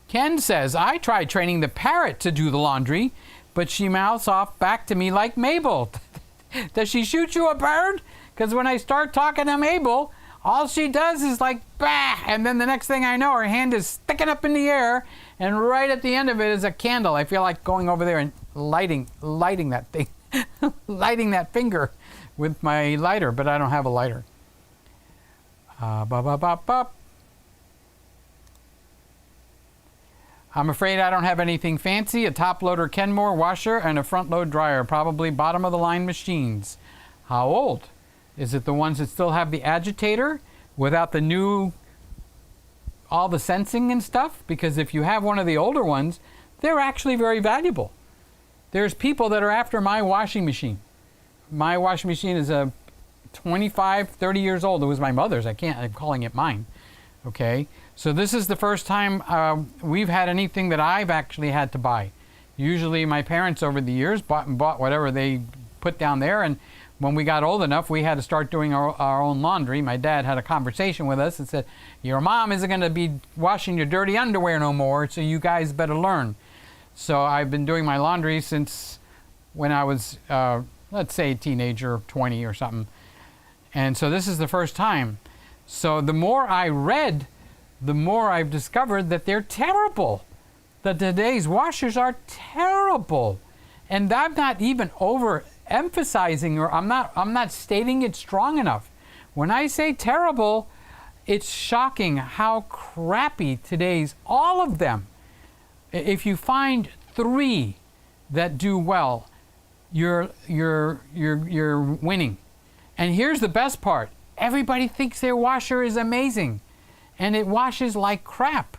Ken says, I tried training the parrot to do the laundry, but she mouths off back to me like Mabel. Does she shoot you a bird? Because when I start talking to Mabel, all she does is like, bah! And then the next thing I know, her hand is sticking up in the air, and right at the end of it is a candle. I feel like going over there and lighting that thing, lighting that finger with my lighter, but I don't have a lighter. I'm afraid I don't have anything fancy. A top loader Kenmore washer and a front load dryer, probably bottom of the line machines. How old? Is it the ones that still have the agitator without the new, all the sensing and stuff? Because if you have one of the older ones, they're actually very valuable. There's people that are after my washing machine. My washing machine is a 25, 30 years old. It was my mother's. I'm calling it mine. Okay. So this is the first time we've had anything that I've actually had to buy. Usually my parents over the years bought whatever they put down there, and when we got old enough, we had to start doing our own laundry. My dad had a conversation with us and said, your mom isn't going to be washing your dirty underwear no more, so you guys better learn. So I've been doing my laundry since when I was, let's say, a teenager, 20 or something. And so this is the first time. So the more I read, the more I've discovered that they're terrible. That today's washers are terrible. And I'm not even overemphasizing, or I'm not stating it strong enough. When I say terrible, it's shocking how crappy today's, all of them. If you find 3 that do well, you're winning. And here's the best part. Everybody thinks their washer is amazing, and it washes like crap.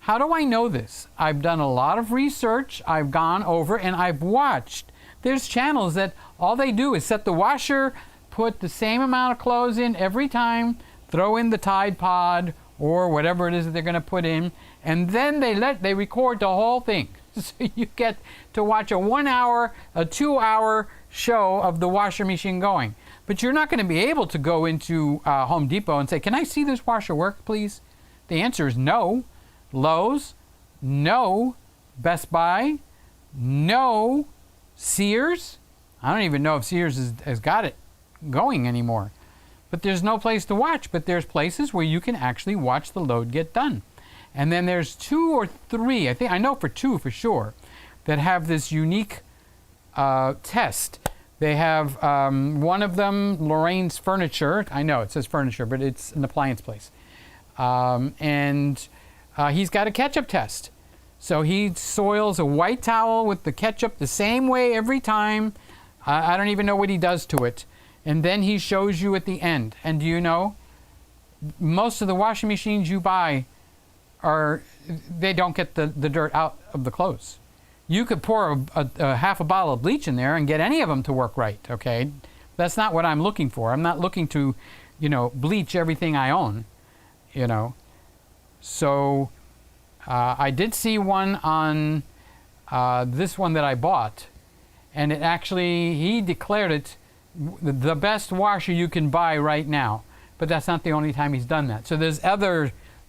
How do I know this? I've done a lot of research. I've gone over and I've watched. There's channels that all they do is set the washer, put the same amount of clothes in every time, throw in the Tide Pod or whatever it is that they're going to put in, and then they record the whole thing. So you get to watch a 1 hour, a 2 hour show of the washer machine going. But you're not going to be able to go into Home Depot and say, can I see this washer work, please? The answer is no. Lowe's, no. Best Buy, no. Sears, I don't even know if Sears has got it going anymore. But there's no place to watch. But there's places where you can actually watch the load get done. And then there's 2 or 3, I know for 2 for sure, that have this unique test. They have one of them, Lorraine's Furniture. I know it says furniture, but it's an appliance place. And he's got a ketchup test. So he soils a white towel with the ketchup the same way every time. I don't even know what he does to it. And then he shows you at the end. And do you know, most of the washing machines you buy they don't get the dirt out of the clothes. You could pour a half a bottle of bleach in there and get any of them to work right, okay? That's not what I'm looking for. I'm not looking to, bleach everything I own, So I did see one on this one that I bought, and it actually, he declared it the best washer you can buy right now. But that's not the only time he's done that. So there's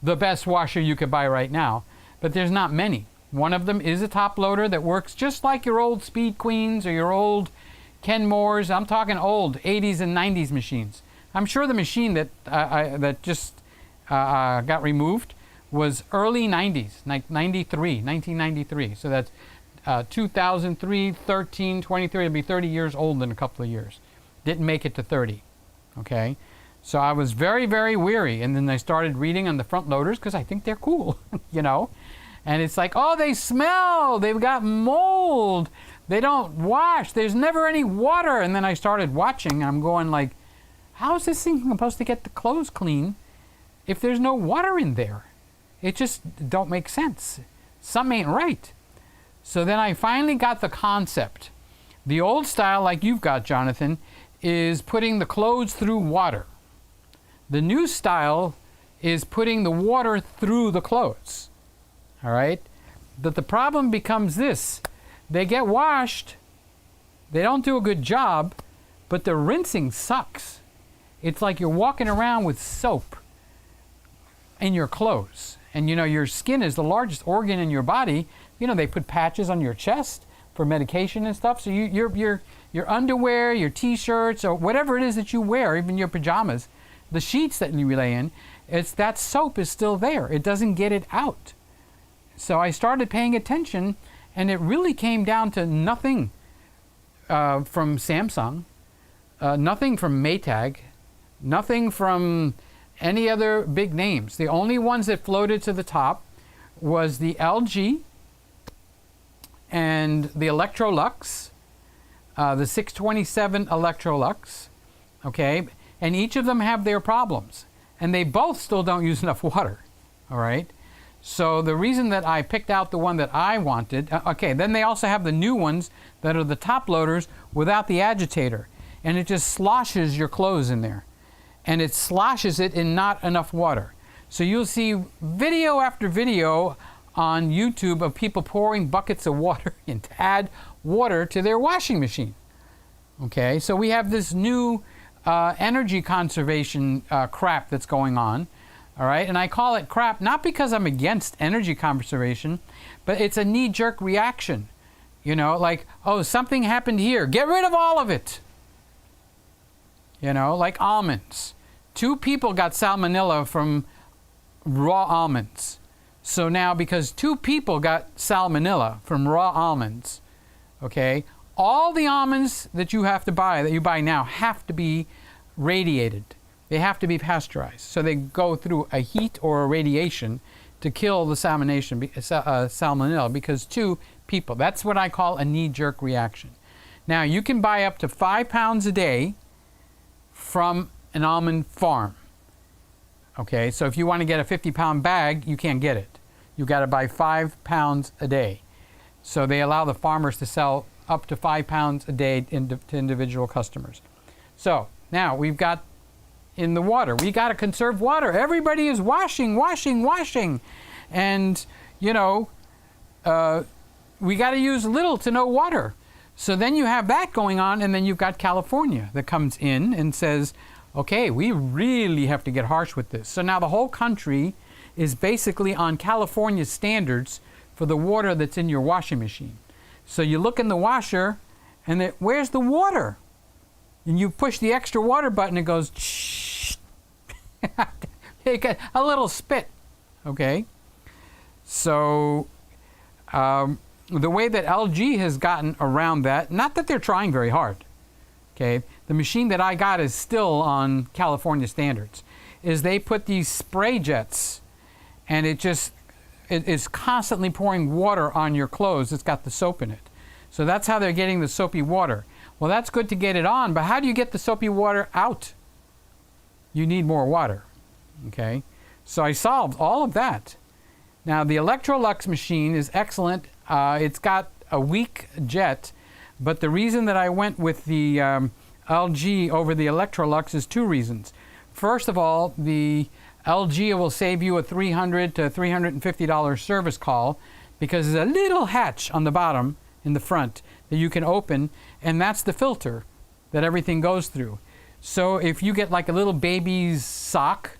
the best washer you could buy right now. but there's not many. One of them is a top loader that works just like your old Speed Queens or your old Kenmores. I'm talking old 80s and 90s machines. I'm sure the machine that that just got removed was early 90s, like 1993. So that's 2003, 13, 23. It'll be 30 years old in a couple of years. Didn't make it to 30. Okay, so I was very, very weary, and then I started reading on the front loaders because I think they're cool, you know. And it's like, oh, they smell. They've got mold. They don't wash. There's never any water. And then I started watching, and I'm going like, how is this thing supposed to get the clothes clean if there's no water in there? It just don't make sense. Something ain't right. So then I finally got the concept. The old style, like you've got, Jonathan, is putting the clothes through water. The new style is putting the water through the clothes. All right? But the problem becomes this. They get washed. They don't do a good job, but the rinsing sucks. It's like you're walking around with soap in your clothes. And you know, your skin is the largest organ in your body. You know, they put patches on your chest for medication and stuff. So your underwear, your t-shirts, or whatever it is that you wear, even your pajamas, the sheets that you lay in, it's that soap is still there. It doesn't get it out. So I started paying attention, and it really came down to nothing from Samsung, nothing from Maytag, nothing from any other big names. The only ones that floated to the top was the LG and the Electrolux, the 627 Electrolux, okay? And each of them have their problems, and they both still don't use enough water, all right? So the reason that I picked out the one that I wanted, okay, then they also have the new ones that are the top loaders without the agitator, and it just sloshes your clothes in there, and it sloshes it in not enough water. So you'll see video after video on YouTube of people pouring buckets of water in to add water to their washing machine. Okay, so we have this new energy conservation crap that's going on. All right, and I call it crap not because I'm against energy conservation, but it's a knee-jerk reaction. You know, like, oh, something happened here. Get rid of all of it. You know, like almonds. 2 people got salmonella from raw almonds. So now, because 2 people got salmonella from raw almonds, okay, all the almonds that you buy now, have to be radiated. They have to be pasteurized. So they go through a heat or a radiation to kill the salmonella because 2 people. That's what I call a knee-jerk reaction. Now, you can buy up to 5 pounds a day from an almond farm. Okay, so if you want to get a 50-pound bag, you can't get it. You got to buy 5 pounds a day. So they allow the farmers to sell up to 5 pounds a day to individual customers. So now we've got in the water. We got to conserve water. Everybody is washing. And, you know, we got to use little to no water. So then you have that going on, and then you've got California that comes in and says, okay, we really have to get harsh with this. So now the whole country is basically on California standards for the water that's in your washing machine. So you look in the washer, and where's the water? And you push the extra water button, it goes, shh. You get a little spit, okay? So the way that LG has gotten around that, not that they're trying very hard, okay? The machine that I got is still on California standards, is they put these spray jets, and it is constantly pouring water on your clothes. It's got the soap in it. So that's how they're getting the soapy water. Well, that's good to get it on, but how do you get the soapy water out? You need more water, okay? So I solved all of that. Now, the Electrolux machine is excellent. It's got a weak jet, but the reason that I went with the LG over the Electrolux is 2 reasons. First of all, the LG will save you a $300 to $350 service call because there's a little hatch on the bottom in the front that you can open, and that's the filter that everything goes through. So if you get like a little baby's sock,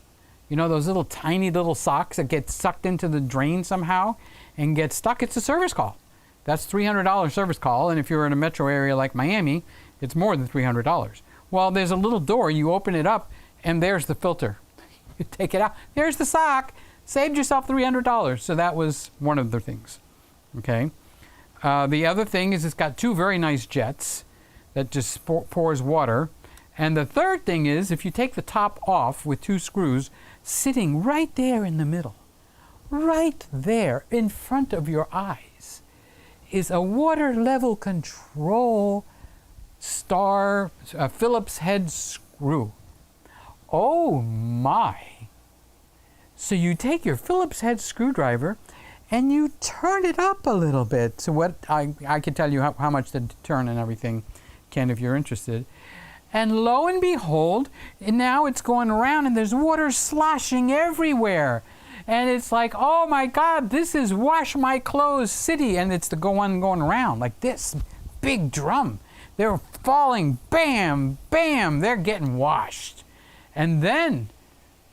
You know, those little tiny little socks that get sucked into the drain somehow and get stuck? It's a service call. That's $300 service call, and if you're in a metro area like Miami, it's more than $300. Well, there's a little door, you open it up, and there's the filter. You take it out, there's the sock, saved yourself $300. So that was one of the things, okay? The other thing is it's got two very nice jets that just pours water. And the third thing is, if you take the top off with two screws, sitting right there in the middle, right there in front of your eyes, is a water level control Phillips head screw. Oh my. So you take your Phillips head screwdriver and you turn it up a little bit. So what I can tell you how much to turn and everything, Ken, if you're interested. And lo and behold, and now it's going around and there's water sloshing everywhere. And it's like, oh my God, this is Wash My Clothes City. And it's the one going around like this big drum. They're falling, bam, bam, they're getting washed. And then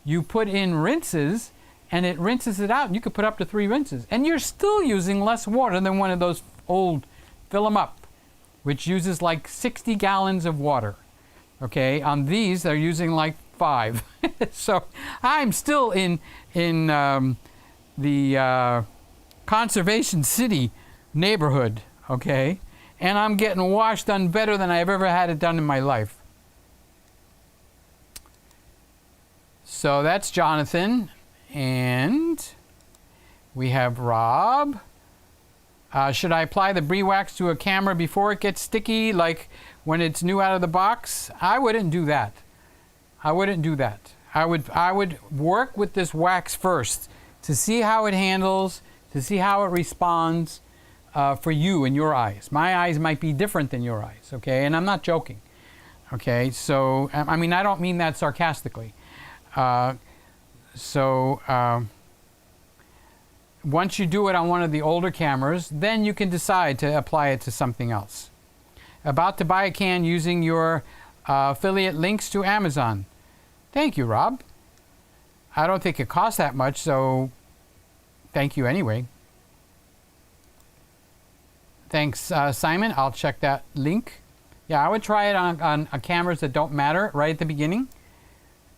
you put in rinses and it rinses it out. And you could put up to 3 rinses. And you're still using less water than one of those old fill 'em up, which uses like 60 gallons of water. Okay, on these, they're using like 5. So I'm still in the Conservation City neighborhood, okay? And I'm getting washed done better than I've ever had it done in my life. So that's Jonathan. And we have Rob. Should I apply the Brie wax to a camera before it gets sticky, like when it's new out of the box? I wouldn't do that. I wouldn't do that. I would work with this wax first to see how it handles, to see how it responds for you and your eyes. My eyes might be different than your eyes, okay? And I'm not joking, okay? So, I mean, I don't mean that sarcastically. Once you do it on one of the older cameras, then you can decide to apply it to something else. About to buy a can using your affiliate links to Amazon. Thank you, Rob. I don't think it costs that much, so thank you anyway. Thanks, Simon. I'll check that link. Yeah, I would try it on cameras that don't matter right at the beginning.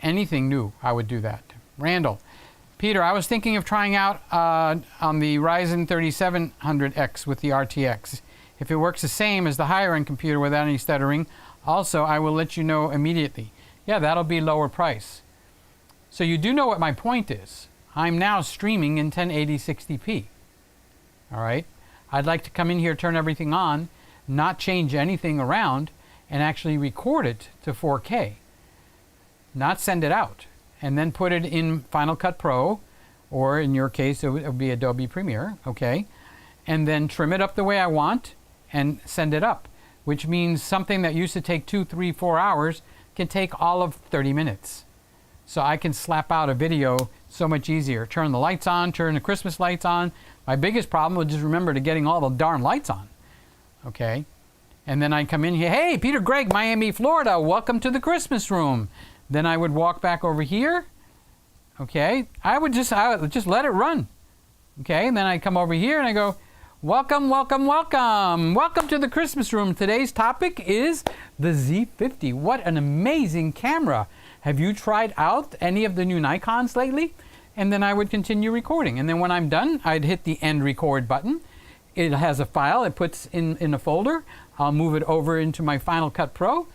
Anything new, I would do that. Randall. Peter, I was thinking of trying out on the Ryzen 3700X with the RTX. If it works the same as the higher-end computer without any stuttering, also, I will let you know immediately. Yeah, that'll be lower price. So you do know what my point is. I'm now streaming in 1080 60p. All right? I'd like to come in here, turn everything on, not change anything around, and actually record it to 4K. Not send it out. And then put it in Final Cut Pro, or in your case, it would be Adobe Premiere, okay? And then trim it up the way I want and send it up, which means something that used to take 2, 3, 4 hours can take all of 30 minutes. So I can slap out a video so much easier. Turn the lights on, turn the Christmas lights on. My biggest problem was just remember to getting all the darn lights on, okay? And then I come in here, hey, Peter Gregg, Miami, Florida, welcome to the Christmas room. Then I would walk back over here, okay? I would just let it run, okay? And then I come over here and I go, welcome, welcome, welcome. Welcome to the Christmas room. Today's topic is the Z50. What an amazing camera. Have you tried out any of the new Nikons lately? And then I would continue recording. And then when I'm done, I'd hit the end record button. It has a file it puts in a folder. I'll move it over into my Final Cut Pro.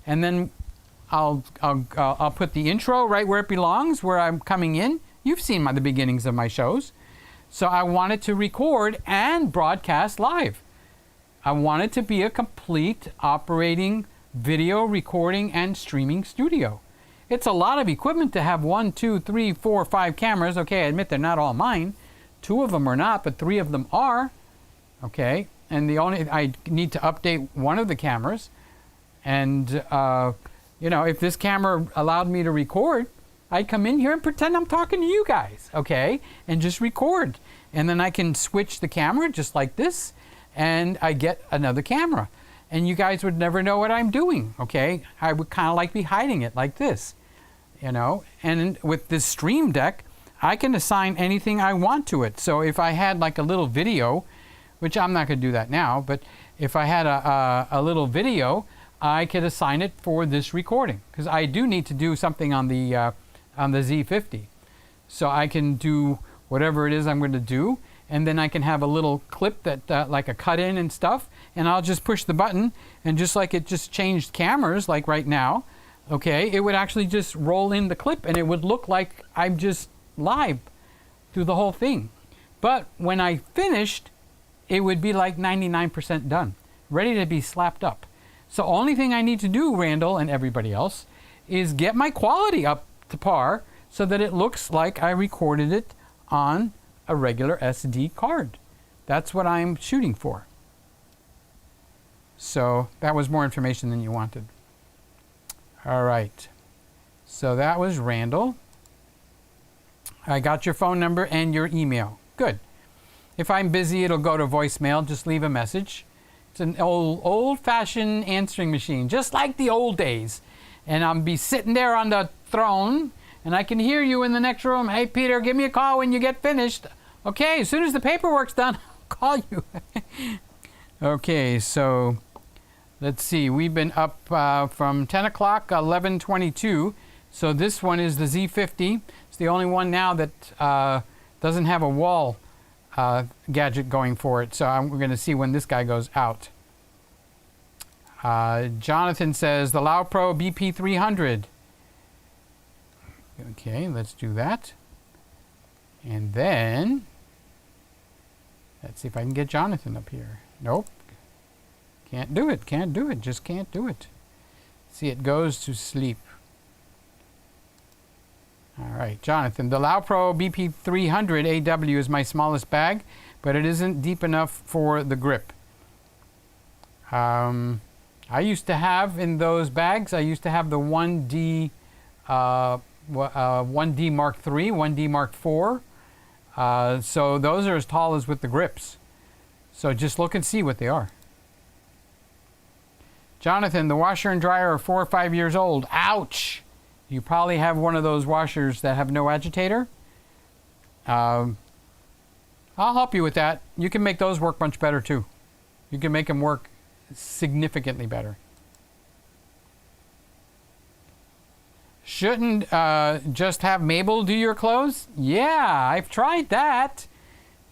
And then I'll put the intro right where it belongs, where I'm coming in. You've seen the beginnings of my shows. So I wanted to record and broadcast live. I wanted to be a complete operating video recording and streaming studio. It's a lot of equipment to have 1, 2, 3, 4, 5 cameras. Okay, I admit they're not all mine. 2 of them are not, but 3 of them are. Okay, and I need to update one of the cameras. And you know, if this camera allowed me to record, I'd come in here and pretend I'm talking to you guys, okay? And just record. And then I can switch the camera just like this, and I get another camera. And you guys would never know what I'm doing, okay? I would kind of like be hiding it like this. you know. And with this Stream Deck, I can assign anything I want to it. So if I had like a little video, which I'm not going to do that now, but if I had a little video, I could assign it for this recording, because I do need to do something on the Z50. So I can do whatever it is I'm going to do, and then I can have a little clip that like a cut in and stuff, and I'll just push the button, and just like it just changed cameras like right now, okay, it would actually just roll in the clip, and it would look like I'm just live through the whole thing. But when I finished, it would be like 99% done, ready to be slapped up. So only thing I need to do, Randall and everybody else, is get my quality up to par so that it looks like I recorded it on a regular SD card. That's what I'm shooting for. So that was more information than you wanted. All right. So that was Randall. I got your phone number and your email. Good. If I'm busy, it'll go to voicemail. Just leave a message. It's an old-fashioned answering machine, just like the old days. And I'll be sitting there on the throne, and I can hear you in the next room. Hey, Peter, give me a call when you get finished. Okay, as soon as the paperwork's done, I'll call you. Okay, so let's see. We've been up from 10 o'clock, 11:22. So this one is the Z50. It's the only one now that doesn't have a wall gadget going for it. So we're going to see when this guy goes out. Jonathan says the LowPro BP300. Okay, let's do that. And then let's see if I can get Jonathan up here. Nope. Can't do it. Can't do it. Just can't do it. See, it goes to sleep. All right, Jonathan, the LowPro BP300 AW is my smallest bag, but it isn't deep enough for the grip. I used to have in those bags, I used to have the 1D, 1D Mark III, 1D Mark IV. So those are as tall as with the grips. So just look and see what they are. Jonathan, the washer and dryer are 4 or 5 years old. Ouch! You probably have one of those washers that have no agitator. I'll help you with that. You can make those work much better too. You can make them work significantly better. Shouldn't just have Mabel do your clothes? Yeah, I've tried that.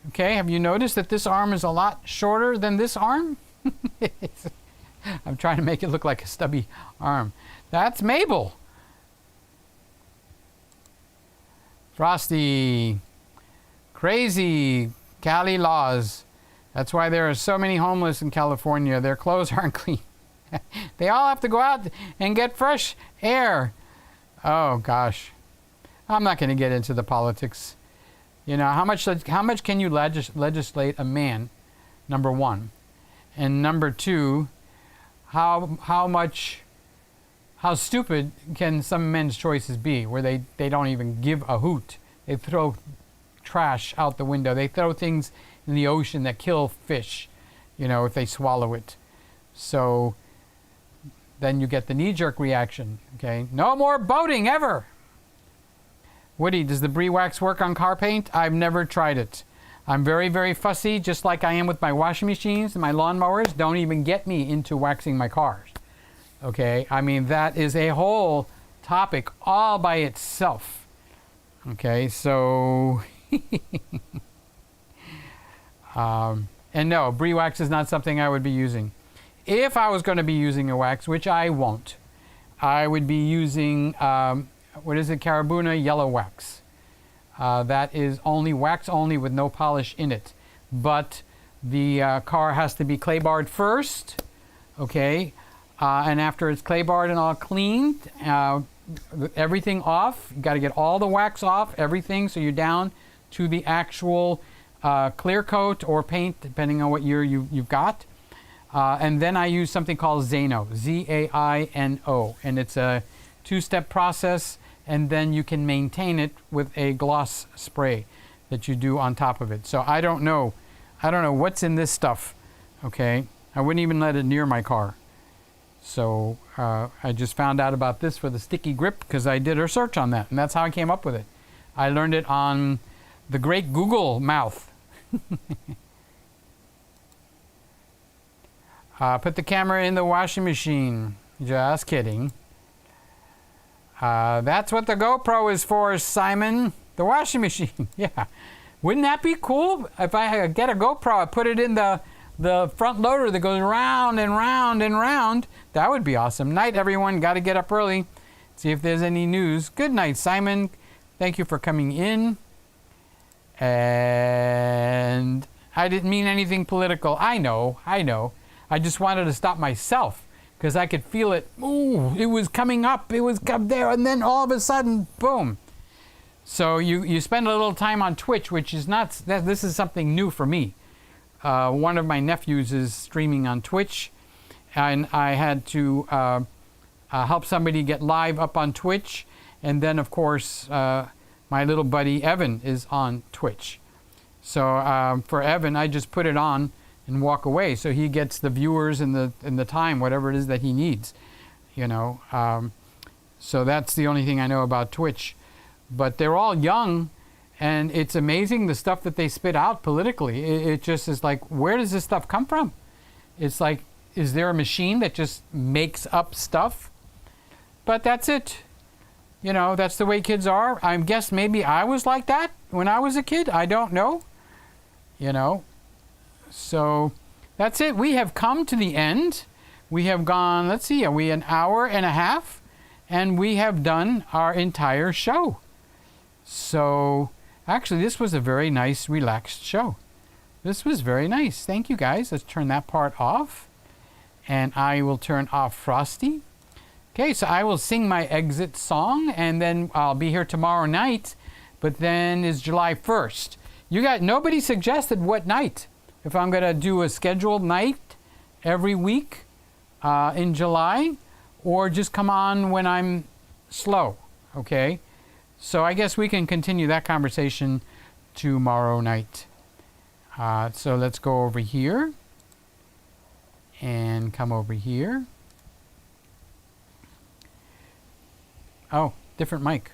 Okay, have you noticed that this arm is a lot shorter than this arm? I'm trying to make it look like a stubby arm. That's Mabel. Frosty. Crazy Cali laws. That's why there are so many homeless in California. Their clothes aren't clean. They all have to go out and get fresh air. Oh gosh. I'm not going to get into the politics. You know, how much can you legislate a man? Number one. And number two, how stupid can some men's choices be where they don't even give a hoot? They throw trash out the window. They throw things in the ocean that kill fish, you know, if they swallow it. So then you get the knee-jerk reaction, okay? No more boating ever! Woody, does the Brie wax work on car paint? I've never tried it. I'm very, very fussy, just like I am with my washing machines and my lawnmowers. Don't even get me into waxing my cars. Okay, I mean, that is a whole topic all by itself. Okay, so... and no, Brie wax is not something I would be using. If I was going to be using a wax, which I won't, I would be using, what is it, Carabuna yellow wax. That is only wax only with no polish in it. But the car has to be clay barred first, okay? And after it's clay barred and all cleaned, everything off, you got to get all the wax off, everything, so you're down to the actual clear coat or paint, depending on what year you've got. And then I use something called Zaino, Z-A-I-N-O, and it's a two-step process, and then you can maintain it with a gloss spray that you do on top of it. So I don't know what's in this stuff, okay? I wouldn't even let it near my car. So I just found out about this for the sticky grip because I did a search on that, and that's how I came up with it. I learned it on the great Google mouth. Put the camera in the washing machine. Just kidding. That's what the GoPro is for, Simon. The washing machine. Yeah. Wouldn't that be cool? If I get a GoPro, I put it in the front loader that goes round and round and round. That would be awesome. Night, everyone. Got to get up early. See if there's any news. Good night, Simon. Thank you for coming in. And I didn't mean anything political. I know. I just wanted to stop myself because I could feel it. Ooh, it was coming up. It was up there. And then all of a sudden, boom. So you spend a little time on Twitch, which is not, this is something new for me. One of my nephews is streaming on Twitch, and I had to help somebody get live up on Twitch. And then, of course, my little buddy Evan is on Twitch. So for Evan, I just put it on and walk away, so he gets the viewers and the time, whatever it is that he needs, you know. So that's the only thing I know about Twitch. But they're all young, and it's amazing the stuff that they spit out politically. It just is like, where does this stuff come from? It's like, is there a machine that just makes up stuff? But that's it. You know, that's the way kids are. I guess maybe I was like that when I was a kid. I don't know. You know. So that's it. We have come to the end. We have gone, let's see, are we an hour and a half? And we have done our entire show. So actually, this was a very nice, relaxed show. This was very nice. Thank you, guys. Let's turn that part off. And I will turn off Frosty. Okay, so I will sing my exit song, and then I'll be here tomorrow night. But then is July 1st. You got, nobody suggested what night. If I'm going to do a scheduled night every week in July, or just come on when I'm slow, okay? So I guess we can continue that conversation tomorrow night. So let's go over here and come over here. Oh, different mic.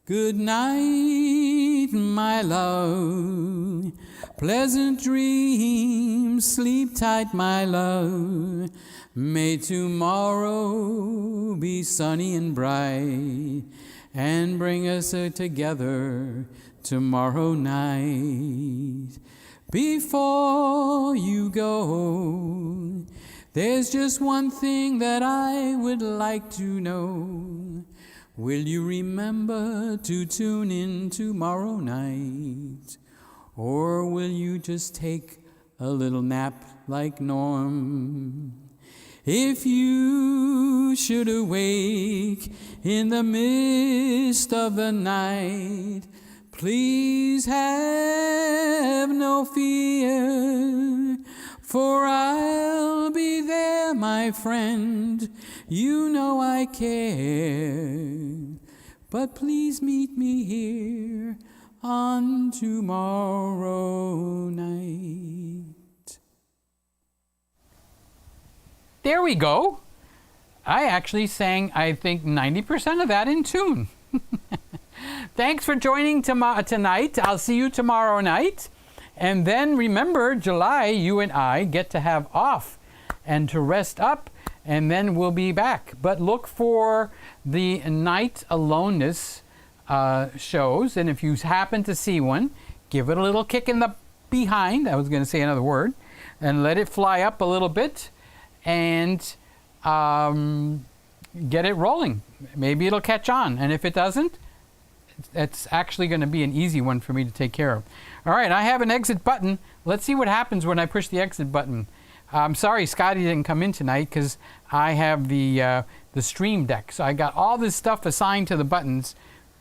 Good night, my love. Pleasant dreams, sleep tight, my love. May tomorrow be sunny and bright and bring us together tomorrow night. Before you go, there's just one thing that I would like to know. Will you remember to tune in tomorrow night? Or will you just take a little nap like Norm? If you should awake in the midst of the night, please have no fear, for I'll be there, my friend. You know I care, but please meet me here on tomorrow night. There we go. I actually sang, I think, 90% of that in tune. Thanks for joining tonight. I'll see you tomorrow night. And then remember, July, you and I get to have off and to rest up, and then we'll be back. But look for the night aloneness shows, and if you happen to see one, give it a little kick in the behind. I was going to say another word. And let it fly up a little bit and get it rolling. Maybe it'll catch on. And if it doesn't, it's actually going to be an easy one for me to take care of. All right, I have an exit button. Let's see what happens when I push the exit button. I'm sorry Scotty didn't come in tonight because I have the Stream Deck. So I got all this stuff assigned to the buttons.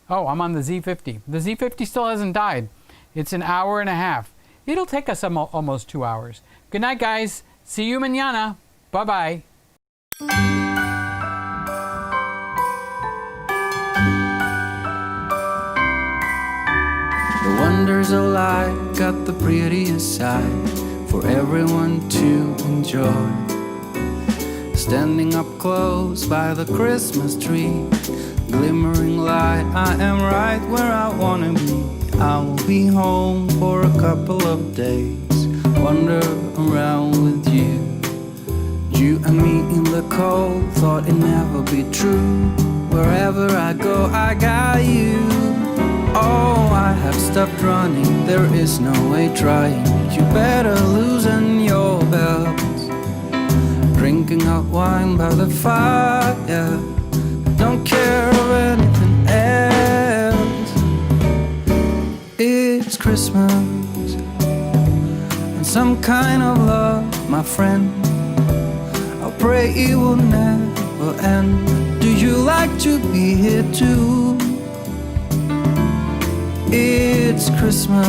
Oh, I'm on the Z50. The Z50 still hasn't died. It's an hour and a half. It'll take us almost 2 hours. Good night, guys. See you mañana. Bye-bye. The wonders of life got the prettiest side for everyone to enjoy. Standing up close by the Christmas tree, glimmering light, I am right where I wanna be. I will be home for a couple of days, wander around with you. You and me in the cold, thought it'd never be true. Wherever I go, I got you. Oh, I have stopped running, there is no way trying. You better loosen your belt. Drinking hot wine by the fire, don't care of anything else. It's Christmas and some kind of love, my friend. I'll pray it will never end. Do you like to be here too? It's Christmas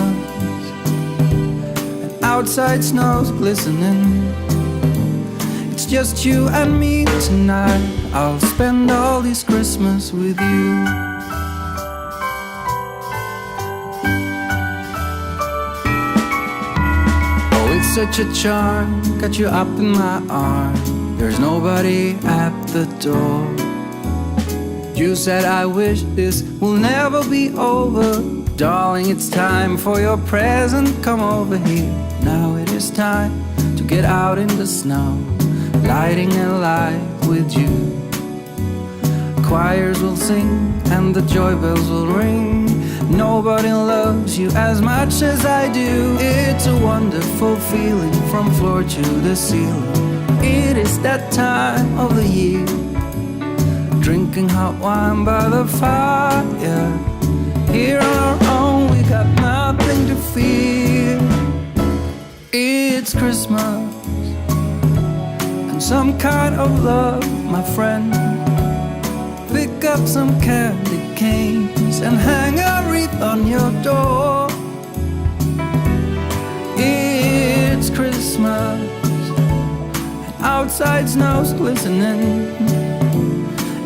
and outside snow's glistening. It's just you and me tonight. I'll spend all this Christmas with you. Oh, it's such a charm, got you up in my arms. There's nobody at the door. You said I wish this will never be over. Darling, it's time for your present, come over here. Now it is time to get out in the snow, lighting a light with you. Choirs will sing and the joy bells will ring. Nobody loves you as much as I do. It's a wonderful feeling from floor to the ceiling. It is that time of the year, drinking hot wine by the fire. Here on our own, we got nothing to fear. It's Christmas and some kind of love, my friend. Pick up some candy canes and hang a wreath on your door. It's Christmas and outside snow's glistening.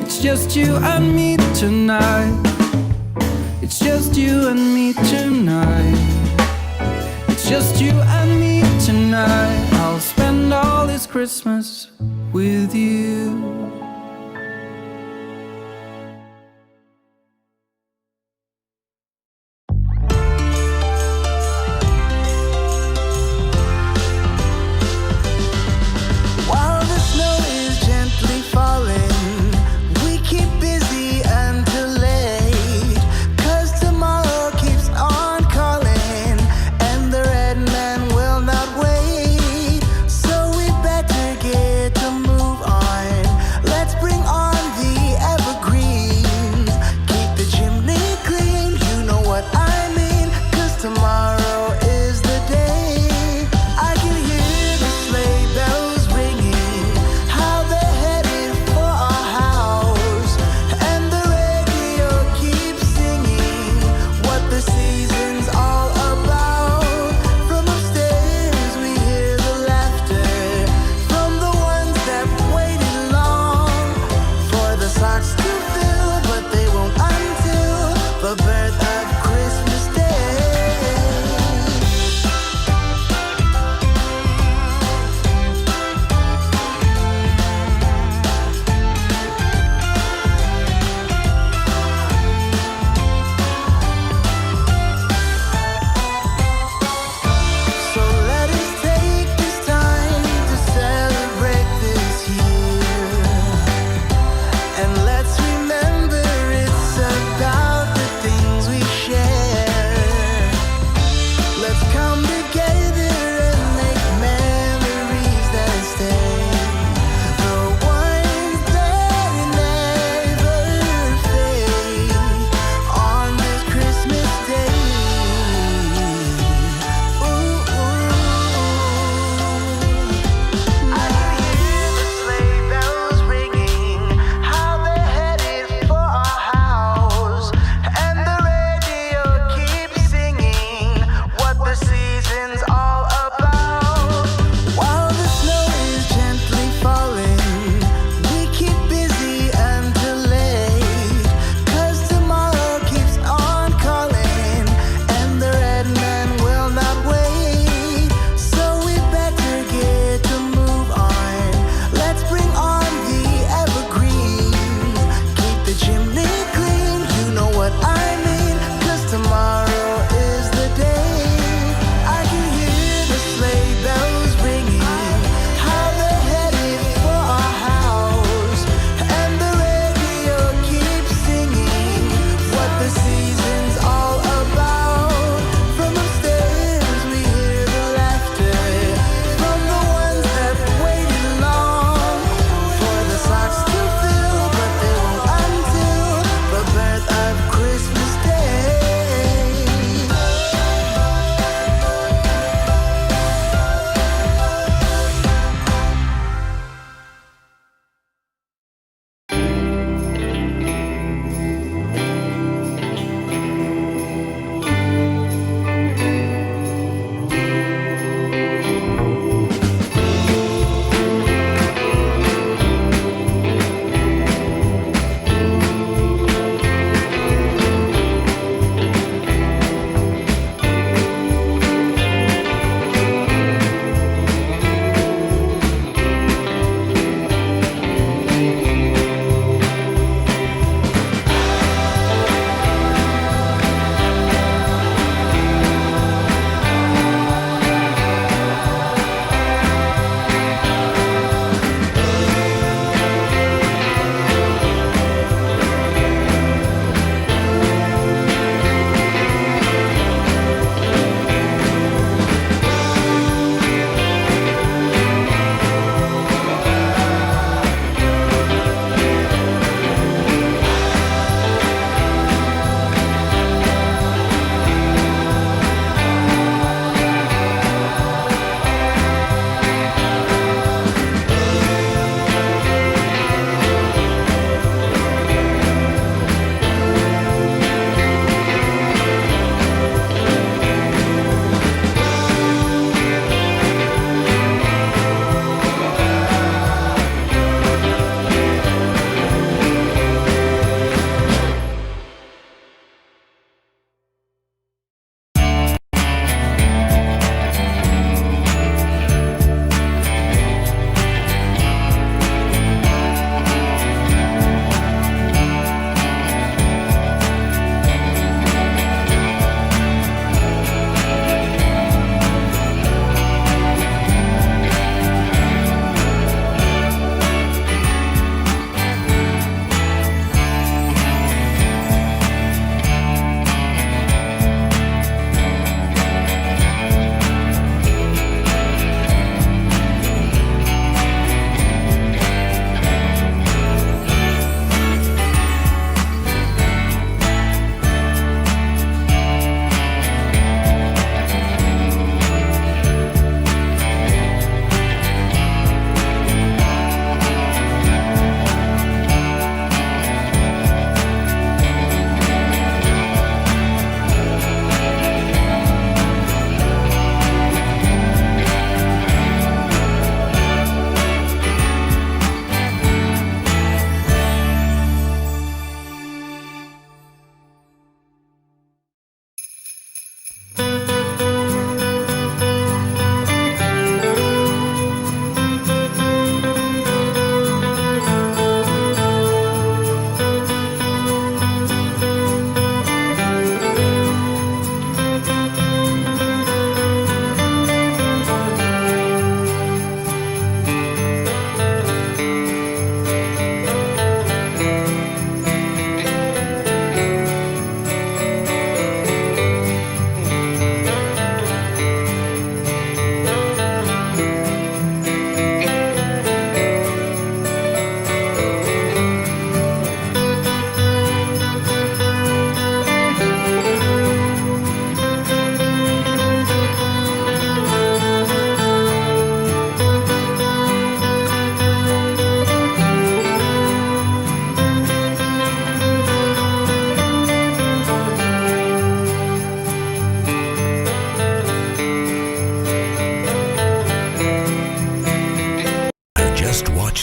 It's just you and me tonight. It's just you and me tonight. It's just you and me tonight. I'll spend all this Christmas with you. While the snow is gently falling, we keep busy until late. 'Cause tomorrow keeps on calling, and the red man will not wait. So we better get a move on.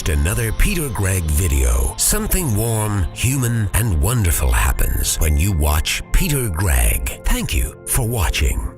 watched another Peter Gregg video. Something warm, human, and wonderful happens when you watch Peter Gregg. Thank you for watching.